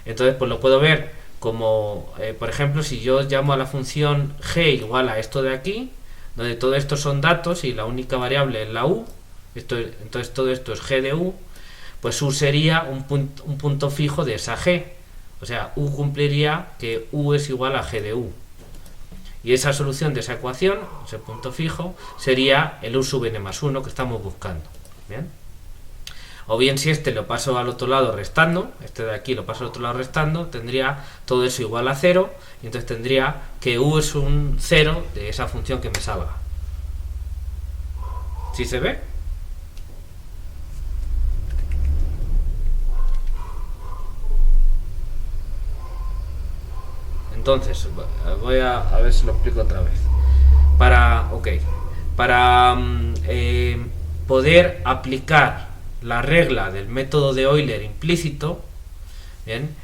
Entonces pues lo puedo ver como, por ejemplo, si yo llamo a la función g igual a esto de aquí, donde todo esto son datos y la única variable es la u, entonces todo esto es g de u, pues u sería un punto fijo de esa g. O sea, u cumpliría que u es igual a g de u. Y esa solución de esa ecuación, ese punto fijo, sería el u sub n más 1 que estamos buscando. ¿Bien? O bien si este lo paso al otro lado restando, este de aquí lo paso al otro lado restando, tendría todo eso igual a 0, y entonces tendría que u es un 0 de esa función que me salga. ¿Sí se ve? Entonces, voy a ver si lo explico otra vez. Para poder aplicar la regla del método de Euler implícito, ¿bien?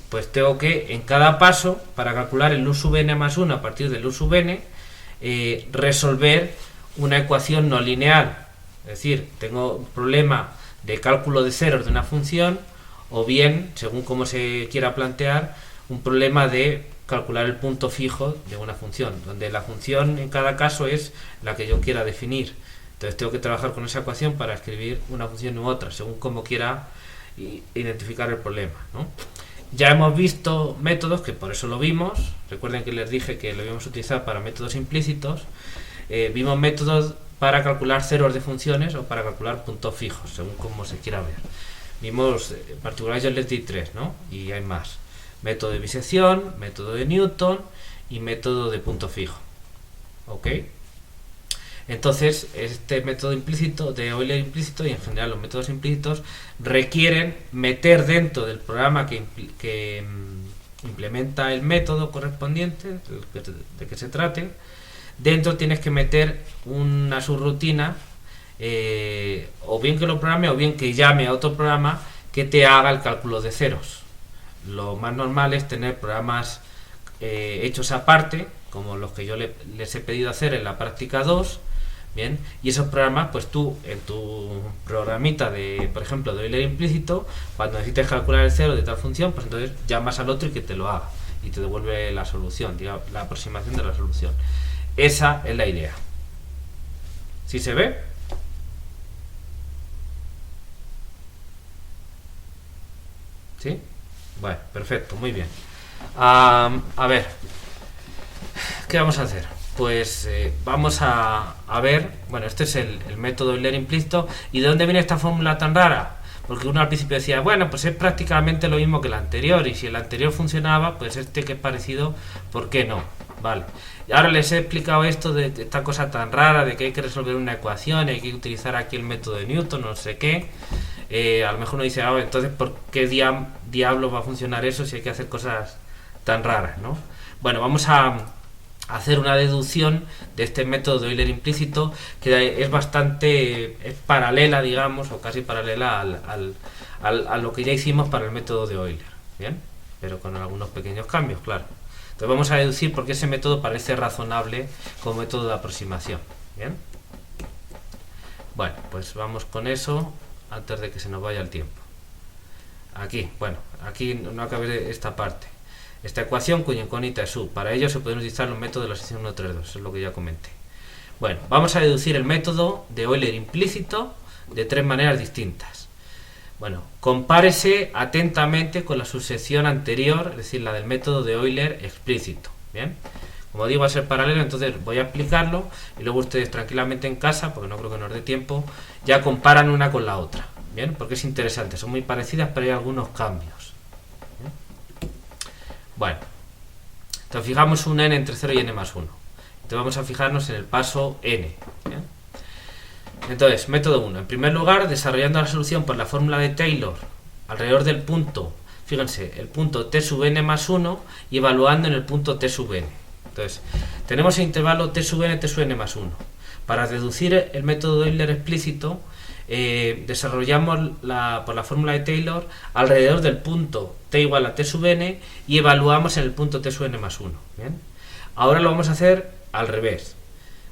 Pues tengo que, en cada paso, para calcular el u sub n más 1 a partir del u sub n, resolver una ecuación no lineal. Es decir, tengo un problema de cálculo de ceros de una función, o bien, según como se quiera plantear, un problema de calcular el punto fijo de una función, donde la función en cada caso es la que yo quiera definir. Entonces tengo que trabajar con esa ecuación para escribir una función u otra, según como quiera identificar el problema, ¿no? Ya hemos visto métodos, que por eso lo vimos, recuerden que les dije que lo íbamos a utilizar para métodos implícitos, vimos métodos para calcular ceros de funciones o para calcular puntos fijos, según como se quiera ver. Vimos, en particular yo les di 3, ¿no? Y hay más. Método de bisección, método de Newton y método de punto fijo. ¿Ok? Entonces, este método implícito, de Euler implícito, y en general los métodos implícitos, requieren meter dentro del programa que implementa el método correspondiente, de que se trate, dentro tienes que meter una subrutina, o bien que lo programe, o bien que llame a otro programa que te haga el cálculo de ceros. Lo más normal es tener programas hechos aparte, como los que yo les he pedido hacer en la práctica 2, Bien, y esos programas, pues tú en tu programita de, por ejemplo, de Euler implícito, cuando necesites calcular el cero de tal función, pues entonces llamas al otro y que te lo haga y te devuelve la solución, digamos, la aproximación de la solución. Esa es la idea. ¿Sí se ve? ¿Sí? Bueno, perfecto, muy bien. A ver, ¿qué vamos a hacer? Pues vamos a ver, bueno, este es el método Euler implícito. ¿Y de dónde viene esta fórmula tan rara? Porque uno al principio decía, bueno, pues es prácticamente lo mismo que el anterior, y si el anterior funcionaba, pues este que es parecido, ¿por qué no? Vale. Y ahora les he explicado esto de esta cosa tan rara, de que hay que resolver una ecuación, hay que utilizar aquí el método de Newton, no sé qué. A lo mejor uno dice, entonces, ¿por qué diablo va a funcionar eso si hay que hacer cosas tan raras, ¿no? Bueno, vamos a hacer una deducción de este método de Euler implícito que es bastante paralela, digamos, o casi paralela a lo que ya hicimos para el método de Euler, ¿bien? Pero con algunos pequeños cambios, claro. Entonces vamos a deducir por qué ese método parece razonable como método de aproximación, ¿bien? Bueno, pues vamos con eso antes de que se nos vaya el tiempo. Aquí, bueno, aquí no acabé esta parte. Esta ecuación cuya incógnita es u. Para ello se pueden utilizar los métodos de la sección 132, eso es lo que ya comenté. Bueno, vamos a deducir el método de Euler implícito de tres maneras distintas. Bueno, compárese atentamente con la subsección anterior, es decir, la del método de Euler explícito. Bien, como digo, va a ser paralelo, entonces voy a explicarlo y luego ustedes tranquilamente en casa, porque no creo que nos dé tiempo, ya comparan una con la otra. Bien, porque es interesante, son muy parecidas, pero hay algunos cambios. Bueno, entonces fijamos un n entre 0 y n más 1. Entonces vamos a fijarnos en el paso n. ¿Bien? Entonces, método 1. En primer lugar, desarrollando la solución por la fórmula de Taylor alrededor del punto, fíjense, el punto t sub n más 1 y evaluando en el punto t sub n. Entonces, tenemos el intervalo t sub n más 1. Para deducir el método de Euler explícito, desarrollamos por la fórmula de Taylor alrededor del punto t igual a t sub n y evaluamos en el punto t sub n más 1. ¿Bien? Ahora lo vamos a hacer al revés.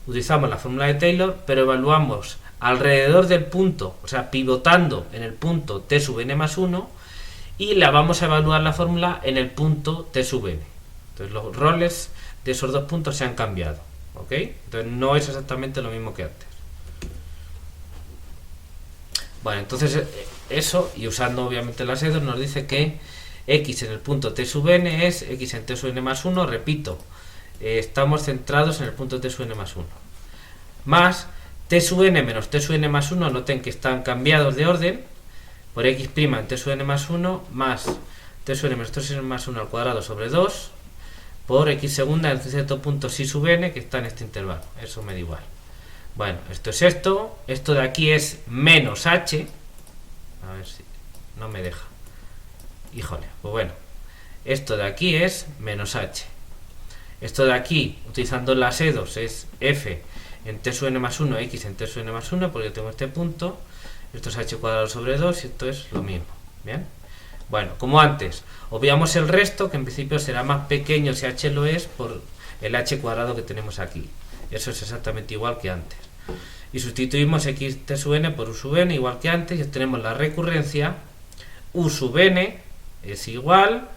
Utilizamos la fórmula de Taylor, pero evaluamos alrededor del punto, o sea, pivotando en el punto t sub n más 1, y la vamos a evaluar la fórmula en el punto t sub n. Entonces los roles de esos dos puntos se han cambiado. ¿Ok? Entonces no es exactamente lo mismo que antes. Bueno, entonces eso, y usando obviamente las EDOs, nos dice que x en el punto t sub n es x en t sub n más 1, repito, estamos centrados en el punto t sub n más 1, más t sub n menos t sub n más 1, noten que están cambiados de orden, por x' en t sub n más 1, más t sub n menos t sub n más 1 al cuadrado sobre 2, por x segunda en cierto punto psi sub n, que está en este intervalo, eso me da igual. Bueno, esto es esto de aquí es menos h, a ver si no me deja, híjole, pues bueno, esto de aquí es menos h, esto de aquí, utilizando las EDOs, es f en t sub n más 1, x en t sub n más 1, porque tengo este punto, esto es h cuadrado sobre 2 y esto es lo mismo, ¿bien? Bueno, como antes, obviamos el resto, que en principio será más pequeño si h lo es, por el h cuadrado que tenemos aquí. Eso es exactamente igual que antes. Y sustituimos x t sub n por u sub n igual que antes y obtenemos la recurrencia u sub n es igual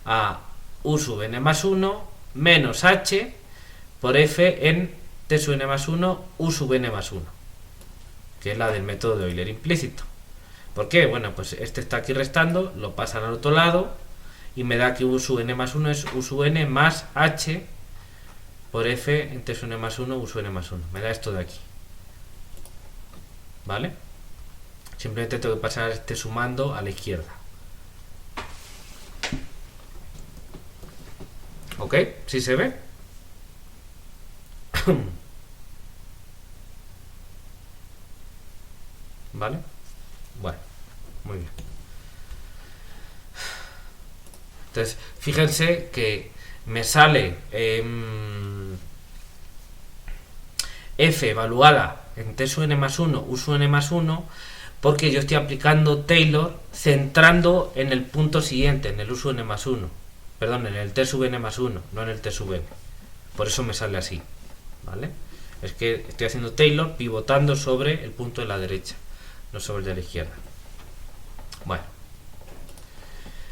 a u sub n más 1 menos h por f en t sub n más 1 u sub n más 1, que es la del método de Euler implícito. ¿Por qué? Bueno, pues este está aquí restando, lo pasan al otro lado y me da que u sub n más 1 es u sub n más h por f en t sub n más 1 u sub n más 1. Me da esto de aquí. ¿Vale? Simplemente tengo que pasar este sumando a la izquierda. ¿Ok? ¿Sí se ve? ¿Vale? Bueno, muy bien. Entonces, fíjense que me sale f evaluada en t sub n más 1, u sub n más 1, porque yo estoy aplicando Taylor centrando en el punto siguiente, en el u sub n más 1. Perdón, en el t sub n más 1, no en el t sub n. Por eso me sale así. ¿Vale? es que estoy haciendo Taylor pivotando sobre el punto de la derecha, no sobre el de la izquierda. Bueno,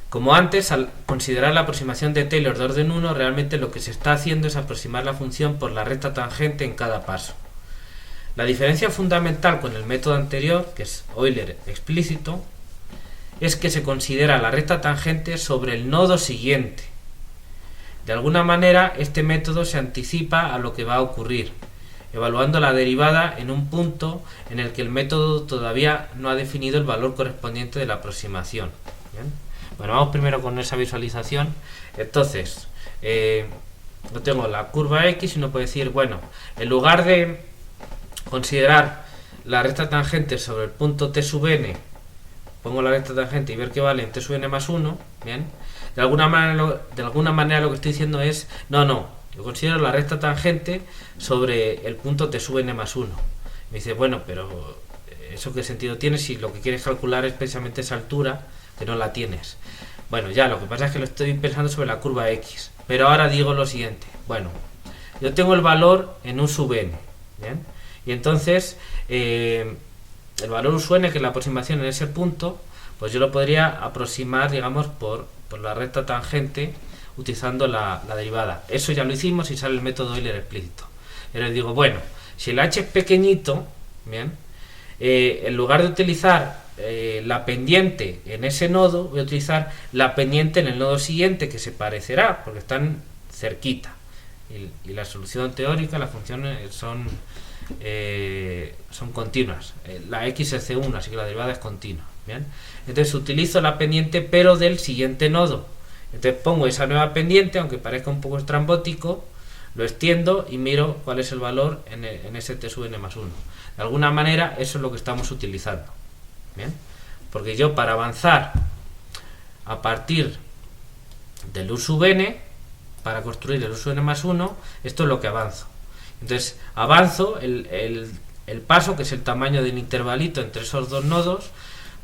como antes, al considerar la aproximación de Taylor de orden 1, realmente lo que se está haciendo es aproximar la función por la recta tangente en cada paso. La diferencia fundamental con el método anterior, que es Euler explícito, es que se considera la recta tangente sobre el nodo siguiente. De alguna manera, este método se anticipa a lo que va a ocurrir, evaluando la derivada en un punto en el que el método todavía no ha definido el valor correspondiente de la aproximación. ¿Bien? Bueno, vamos primero con esa visualización. Entonces, no tengo la curva X y uno puede decir, bueno, en lugar de considerar la recta tangente sobre el punto t sub n, pongo la recta tangente y ver qué vale en t sub n más 1, ¿bien? De alguna manera lo que estoy diciendo es, no, yo considero la recta tangente sobre el punto t sub n más 1. Me dice, bueno, pero ¿eso qué sentido tiene si lo que quieres calcular es precisamente esa altura, que no la tienes? Bueno, ya, lo que pasa es que lo estoy pensando sobre la curva X. Pero ahora digo lo siguiente, bueno, yo tengo el valor en u sub n, ¿bien? Y entonces, el valor u sub n, que es la aproximación en ese punto, pues yo lo podría aproximar, digamos, por la recta tangente utilizando la derivada. Eso ya lo hicimos y sale el método Euler explícito. Y ahora digo, bueno, si el h es pequeñito, ¿bien? En lugar de utilizar la pendiente en ese nodo, voy a utilizar la pendiente en el nodo siguiente, que se parecerá, porque están cerquita. Y la solución teórica, las funciones son continuas. La x es c1, así que la derivada es continua. ¿Bien? Entonces utilizo la pendiente, pero del siguiente nodo. Entonces pongo esa nueva pendiente, aunque parezca un poco estrambótico, lo extiendo y miro cuál es el valor en ese t sub n más 1. De alguna manera, eso es lo que estamos utilizando. ¿Bien? Porque yo, para avanzar a partir del u sub n, para construir el u sub n más 1, esto es lo que avanzo. Entonces avanzo el paso, que es el tamaño del intervalito entre esos dos nodos,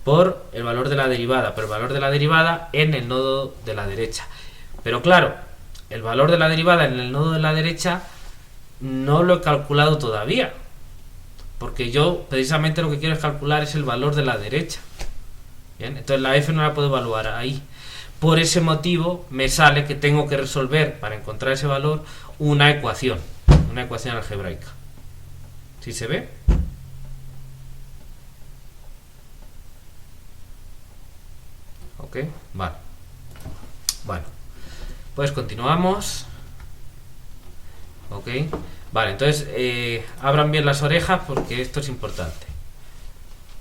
por el valor de la derivada, pero el valor de la derivada en el nodo de la derecha. Pero claro, el valor de la derivada en el nodo de la derecha no lo he calculado todavía, porque yo precisamente lo que quiero es calcular es el valor de la derecha. Bien, entonces la f no la puedo evaluar ahí. Por ese motivo me sale que tengo que resolver, para encontrar ese valor, una ecuación algebraica. ¿Sí se ve? Ok, vale. Bueno, pues continuamos. Ok, vale, entonces abran bien las orejas porque esto es importante.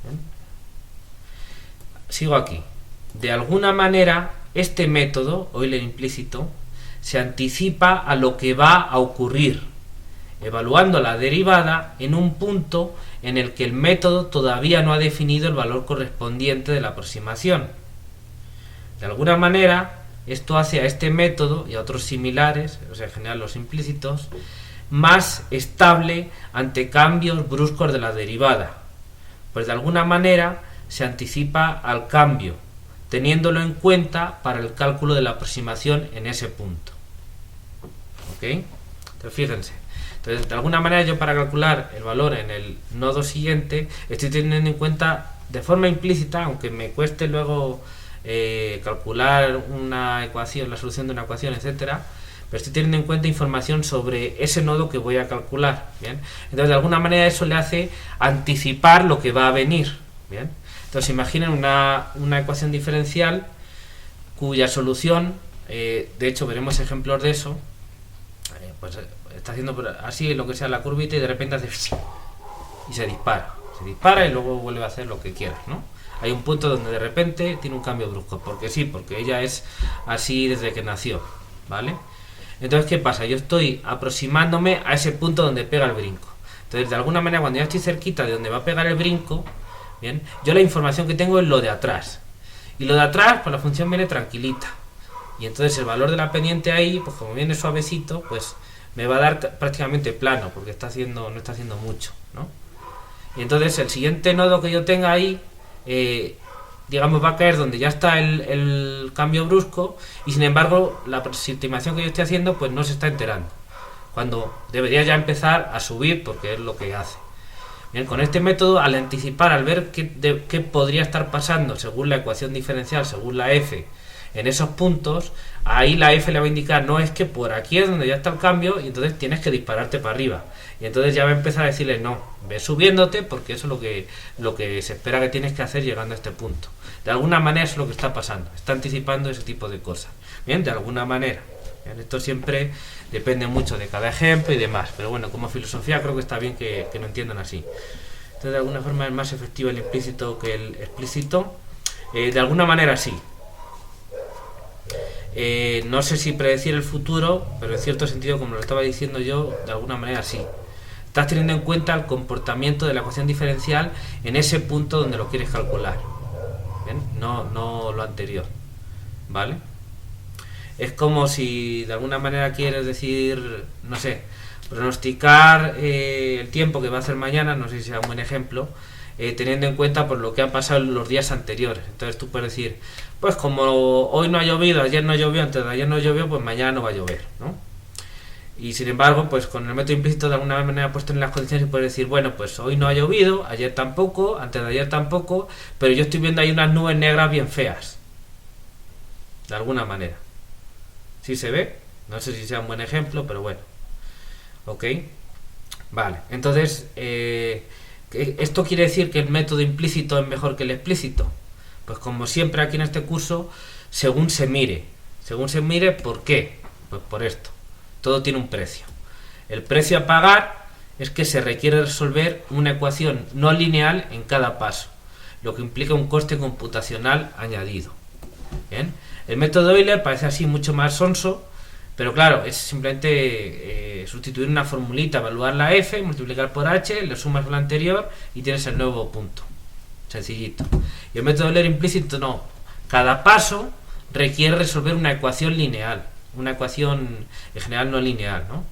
¿Bien? Sigo aquí. De alguna manera, este método, Euler implícito, se anticipa a lo que va a ocurrir, evaluando la derivada en un punto en el que el método todavía no ha definido el valor correspondiente de la aproximación. De alguna manera, esto hace a este método y a otros similares, o sea, en general los implícitos, más estable ante cambios bruscos de la derivada, pues de alguna manera se anticipa al cambio, teniéndolo en cuenta para el cálculo de la aproximación en ese punto. ¿Ok? Entonces fíjense, entonces de alguna manera yo, para calcular el valor en el nodo siguiente, estoy teniendo en cuenta de forma implícita, aunque me cueste luego calcular una ecuación, la solución de una ecuación, etcétera, pero estoy teniendo en cuenta información sobre ese nodo que voy a calcular. ¿Bien? Entonces de alguna manera eso le hace anticipar lo que va a venir. ¿Bien? Entonces imaginen una ecuación diferencial cuya solución, de hecho veremos ejemplos de eso, pues está haciendo así lo que sea la curvita y de repente hace y se dispara y luego vuelve a hacer lo que quiera, ¿no? Hay un punto donde de repente tiene un cambio brusco, porque sí, porque ella es así desde que nació, ¿vale? Entonces, ¿qué pasa? Yo estoy aproximándome a ese punto donde pega el brinco. Entonces, de alguna manera, cuando ya estoy cerquita de donde va a pegar el brinco, bien, yo la información que tengo es lo de atrás. Y lo de atrás, pues la función viene tranquilita. Y entonces el valor de la pendiente ahí, pues como viene suavecito, pues me va a dar prácticamente plano, porque no está haciendo mucho, ¿no? Y entonces el siguiente nodo que yo tenga ahí, digamos, va a caer donde ya está el cambio brusco, y sin embargo la aproximación que yo estoy haciendo pues no se está enterando. cuando debería ya empezar a subir porque es lo que hace. Bien, con este método, al anticipar, al ver qué podría estar pasando según la ecuación diferencial, según la f, en esos puntos, ahí la f le va a indicar, no, es que por aquí es donde ya está el cambio y entonces tienes que dispararte para arriba. Y entonces ya va a empezar a decirle, no, ve subiéndote porque eso es lo que se espera que tienes que hacer llegando a este punto. De alguna manera eso es lo que está pasando, está anticipando ese tipo de cosas. Bien, de alguna manera. Bien, esto siempre depende mucho de cada ejemplo y demás, pero bueno, como filosofía creo que está bien que lo entiendan así. Entonces de alguna forma es más efectivo el implícito que el explícito. De alguna manera sí. No sé si predecir el futuro, pero en cierto sentido, como lo estaba diciendo yo, de alguna manera sí. Estás teniendo en cuenta el comportamiento de la ecuación diferencial en ese punto donde lo quieres calcular. ¿Bien? No lo anterior. ¿Vale? Es como si de alguna manera quieres decir, no sé, pronosticar el tiempo que va a hacer mañana, no sé si sea un buen ejemplo, teniendo en cuenta por lo que ha pasado en los días anteriores. Entonces tú puedes decir, pues como hoy no ha llovido, ayer no llovió, antes de ayer no llovió, pues mañana no va a llover, ¿no? Y sin embargo, pues con el método implícito de alguna manera puesto en las condiciones, puedes decir, bueno, pues hoy no ha llovido, ayer tampoco, antes de ayer tampoco, pero yo estoy viendo ahí unas nubes negras bien feas. De alguna manera. ¿Sí se ve? No sé si sea un buen ejemplo, pero bueno. ¿Ok? Vale, entonces, ¿esto quiere decir que el método implícito es mejor que el explícito? Pues como siempre aquí en este curso, según se mire. Según se mire, ¿por qué? Pues por esto. Todo tiene un precio. El precio a pagar es que se requiere resolver una ecuación no lineal en cada paso, lo que implica un coste computacional añadido. ¿Bien? El método Euler parece así mucho más sonso, pero claro, es simplemente sustituir una formulita, evaluar la f, multiplicar por h, le sumas lo anterior y tienes el nuevo punto. Sencillito. Y el método Euler implícito no. Cada paso requiere resolver una ecuación lineal, una ecuación en general no lineal, ¿no?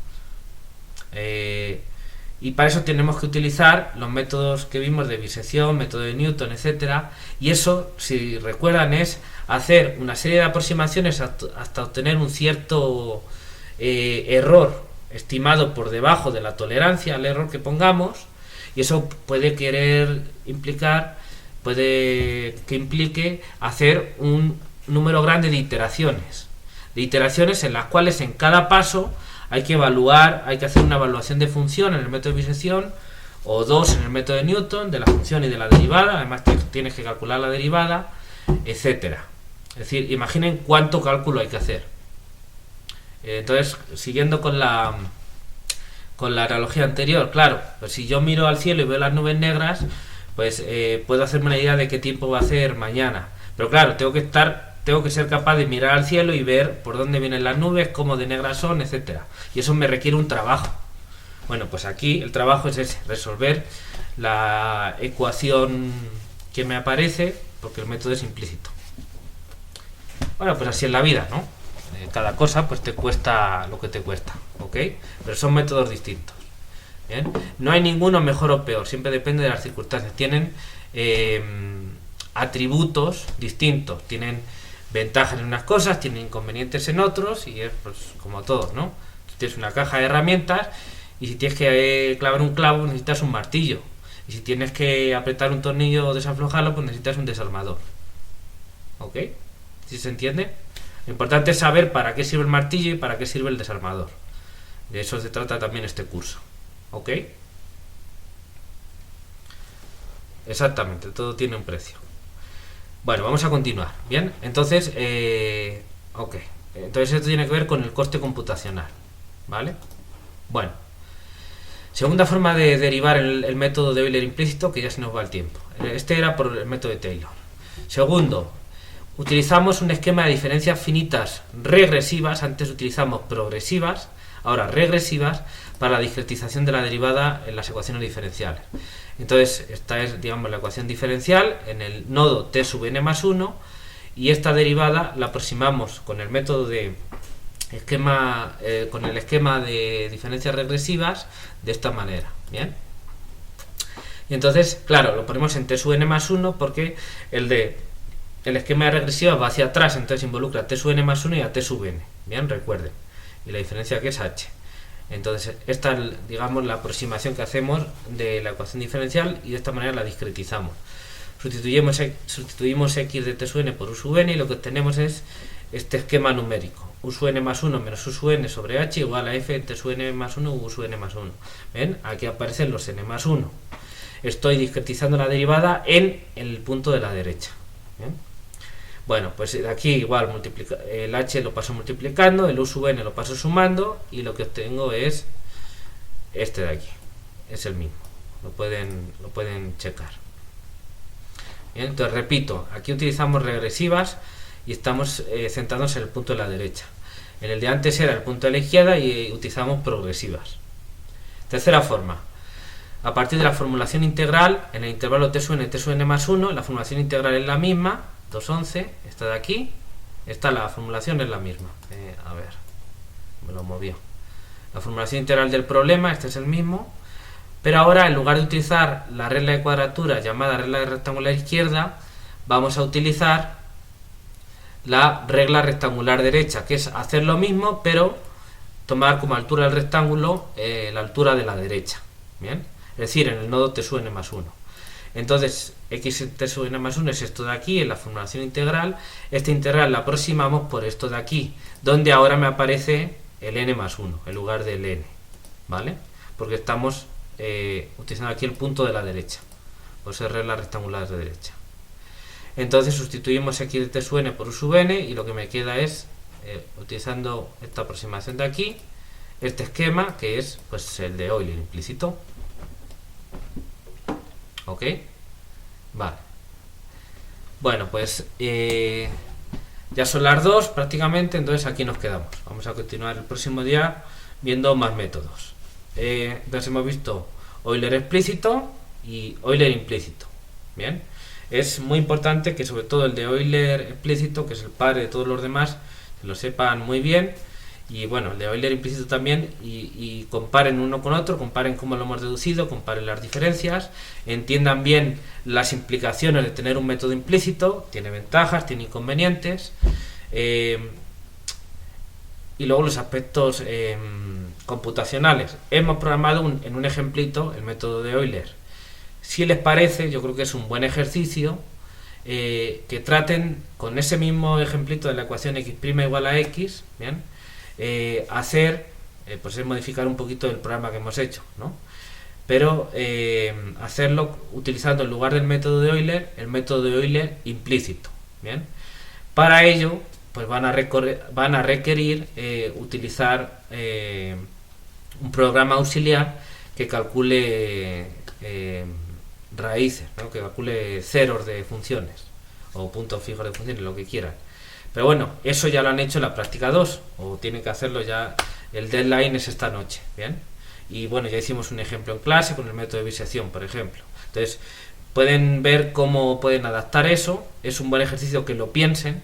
Y para eso tenemos que utilizar los métodos que vimos de bisección, método de Newton, etcétera. Y eso, si recuerdan, es hacer una serie de aproximaciones hasta obtener un cierto error estimado por debajo de la tolerancia al error que pongamos, y eso puede implique hacer un número grande de iteraciones en las cuales en cada paso hay que hacer una evaluación de función en el método de bisección, o dos en el método de Newton, de la función y de la derivada. Además tienes que calcular la derivada, etcétera. Es decir, imaginen cuánto cálculo hay que hacer. Entonces, siguiendo con la analogía anterior, claro, pues si yo miro al cielo y veo las nubes negras, pues puedo hacerme una idea de qué tiempo va a hacer mañana. Pero claro, tengo que ser capaz de mirar al cielo y ver por dónde vienen las nubes, cómo de negras son, etcétera. Y eso me requiere un trabajo. Bueno, pues aquí el trabajo es ese, resolver la ecuación que me aparece, porque el método es implícito. Bueno, pues así es la vida, ¿no? Cada cosa pues te cuesta lo que te cuesta, ¿ok? Pero son métodos distintos. ¿Bien? No hay ninguno mejor o peor, siempre depende de las circunstancias. Tienen atributos distintos, tienen ventajas en unas cosas, tienen inconvenientes en otros, y es pues como todos, ¿no? Tú tienes una caja de herramientas y si tienes que clavar un clavo necesitas un martillo, y si tienes que apretar un tornillo o desaflojarlo pues necesitas un desarmador. ¿Ok? ¿Sí se entiende? Lo importante es saber para qué sirve el martillo y para qué sirve el desarmador. De eso se trata también este curso. ¿Ok? Exactamente, todo tiene un precio. Bueno, vamos a continuar. Bien, entonces, ok. Entonces esto tiene que ver con el coste computacional. ¿Vale? Bueno. Segunda forma de derivar el método de Euler implícito, que ya se nos va el tiempo. Este era por el método de Taylor. Segundo, utilizamos un esquema de diferencias finitas regresivas. Antes utilizamos progresivas, ahora regresivas, para la discretización de la derivada en las ecuaciones diferenciales. Entonces, esta es, digamos, la ecuación diferencial en el nodo t sub n más 1, y esta derivada la aproximamos con el método de con el esquema de diferencias regresivas de esta manera. Bien. Y entonces, claro, lo ponemos en t sub n más 1 porque el esquema de regresivas va hacia atrás, entonces involucra a t sub n más 1 y a t sub n. Bien, recuerden. Y la diferencia que es h. Entonces esta es, digamos, la aproximación que hacemos de la ecuación diferencial y de esta manera la discretizamos. Sustituimos x de t sub n por u sub n y lo que obtenemos es este esquema numérico: u sub n más 1 menos u sub n sobre h igual a f t sub n más 1 u sub n más 1. ¿Ven? Aquí aparecen los n más 1. Estoy discretizando la derivada en el punto de la derecha. ¿Bien? Bueno, pues de aquí igual el h lo paso multiplicando, el u sub n lo paso sumando y lo que obtengo es este de aquí. Es el mismo. Lo pueden checar. Bien, entonces repito, aquí utilizamos regresivas y estamos centrándonos en el punto de la derecha. En el de antes era el punto de la izquierda y utilizamos progresivas. Tercera forma. A partir de la formulación integral, en el intervalo t sub n más 1, la formulación integral es la misma, 2,11, esta de aquí, la formulación es la misma. A ver, me lo movió. La formulación integral del problema, este es el mismo, pero ahora en lugar de utilizar la regla de cuadratura llamada regla de rectangular izquierda, vamos a utilizar la regla rectangular derecha, que es hacer lo mismo, pero tomar como altura del rectángulo la altura de la derecha. Bien, es decir, en el nodo t sub n más 1. Entonces, x t sub n más 1 es esto de aquí, en la formulación integral. Esta integral la aproximamos por esto de aquí, donde ahora me aparece el n más 1 en lugar del n, ¿vale? Porque estamos utilizando aquí el punto de la derecha, por ser regla rectangular de derecha. Entonces sustituimos x de t sub n por u sub n y lo que me queda es, utilizando esta aproximación de aquí, este esquema que es pues el de Euler implícito. ¿Ok? Vale. Bueno, pues ya son las 2 prácticamente, entonces aquí nos quedamos. Vamos a continuar el próximo día viendo más métodos. Entonces hemos visto Euler explícito y Euler implícito. Bien, es muy importante que sobre todo el de Euler explícito, que es el padre de todos los demás, que lo sepan muy bien. Y bueno, el de Euler implícito también, y comparen uno con otro, comparen cómo lo hemos deducido, comparen las diferencias, entiendan bien las implicaciones de tener un método implícito, tiene ventajas, tiene inconvenientes, y luego los aspectos computacionales. Hemos programado en un ejemplito el método de Euler. Si les parece, yo creo que es un buen ejercicio que traten con ese mismo ejemplito de la ecuación x' igual a x, ¿bien? Pues es modificar un poquito el programa que hemos hecho, ¿no? Pero hacerlo utilizando en lugar del método de Euler, el método de Euler implícito, ¿bien? Para ello, pues van a requerir utilizar un programa auxiliar que calcule raíces, ¿no? Que calcule ceros de funciones o puntos fijos de funciones, lo que quieran. Pero bueno, eso ya lo han hecho en la práctica 2, o tienen que hacerlo ya, el deadline es esta noche, ¿bien? Y bueno, ya hicimos un ejemplo en clase con el método de bisección, por ejemplo. Entonces, pueden ver cómo pueden adaptar eso, es un buen ejercicio que lo piensen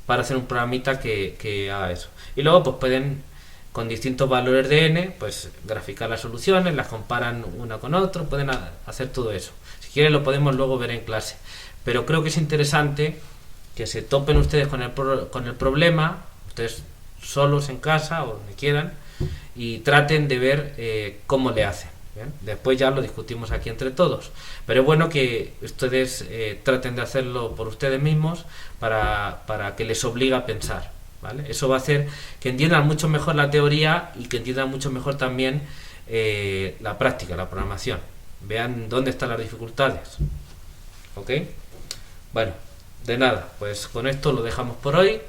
para hacer un programita que haga eso. Y luego pues pueden, con distintos valores de n, pues graficar las soluciones, las comparan una con otra, pueden hacer todo eso. Si quieren lo podemos luego ver en clase. Pero creo que es interesante que se topen ustedes con el problema, ustedes solos en casa o donde quieran, y traten de ver cómo le hacen. ¿Bien? Después ya lo discutimos aquí entre todos, pero es bueno que ustedes traten de hacerlo por ustedes mismos para que les obligue a pensar, ¿vale? Eso va a hacer que entiendan mucho mejor la teoría y que entiendan mucho mejor también la práctica, la programación. Vean dónde están las dificultades. ¿Ok? Bueno, de nada, pues con esto lo dejamos por hoy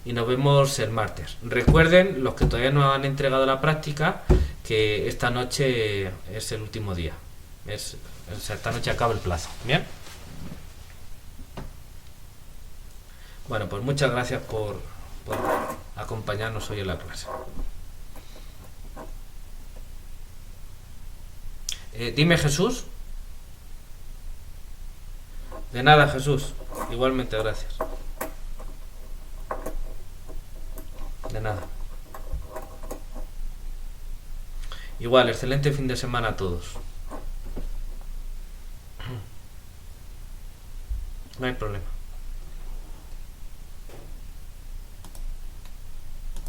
y nos vemos el martes. Recuerden, los que todavía no han entregado la práctica, que esta noche es el último día. O sea, esta noche acaba el plazo. ¿Bien? Bueno, pues muchas gracias por acompañarnos hoy en la clase. Dime, Jesús. De nada, Jesús. Igualmente, gracias. De nada. Igual, excelente fin de semana a todos. No hay problema.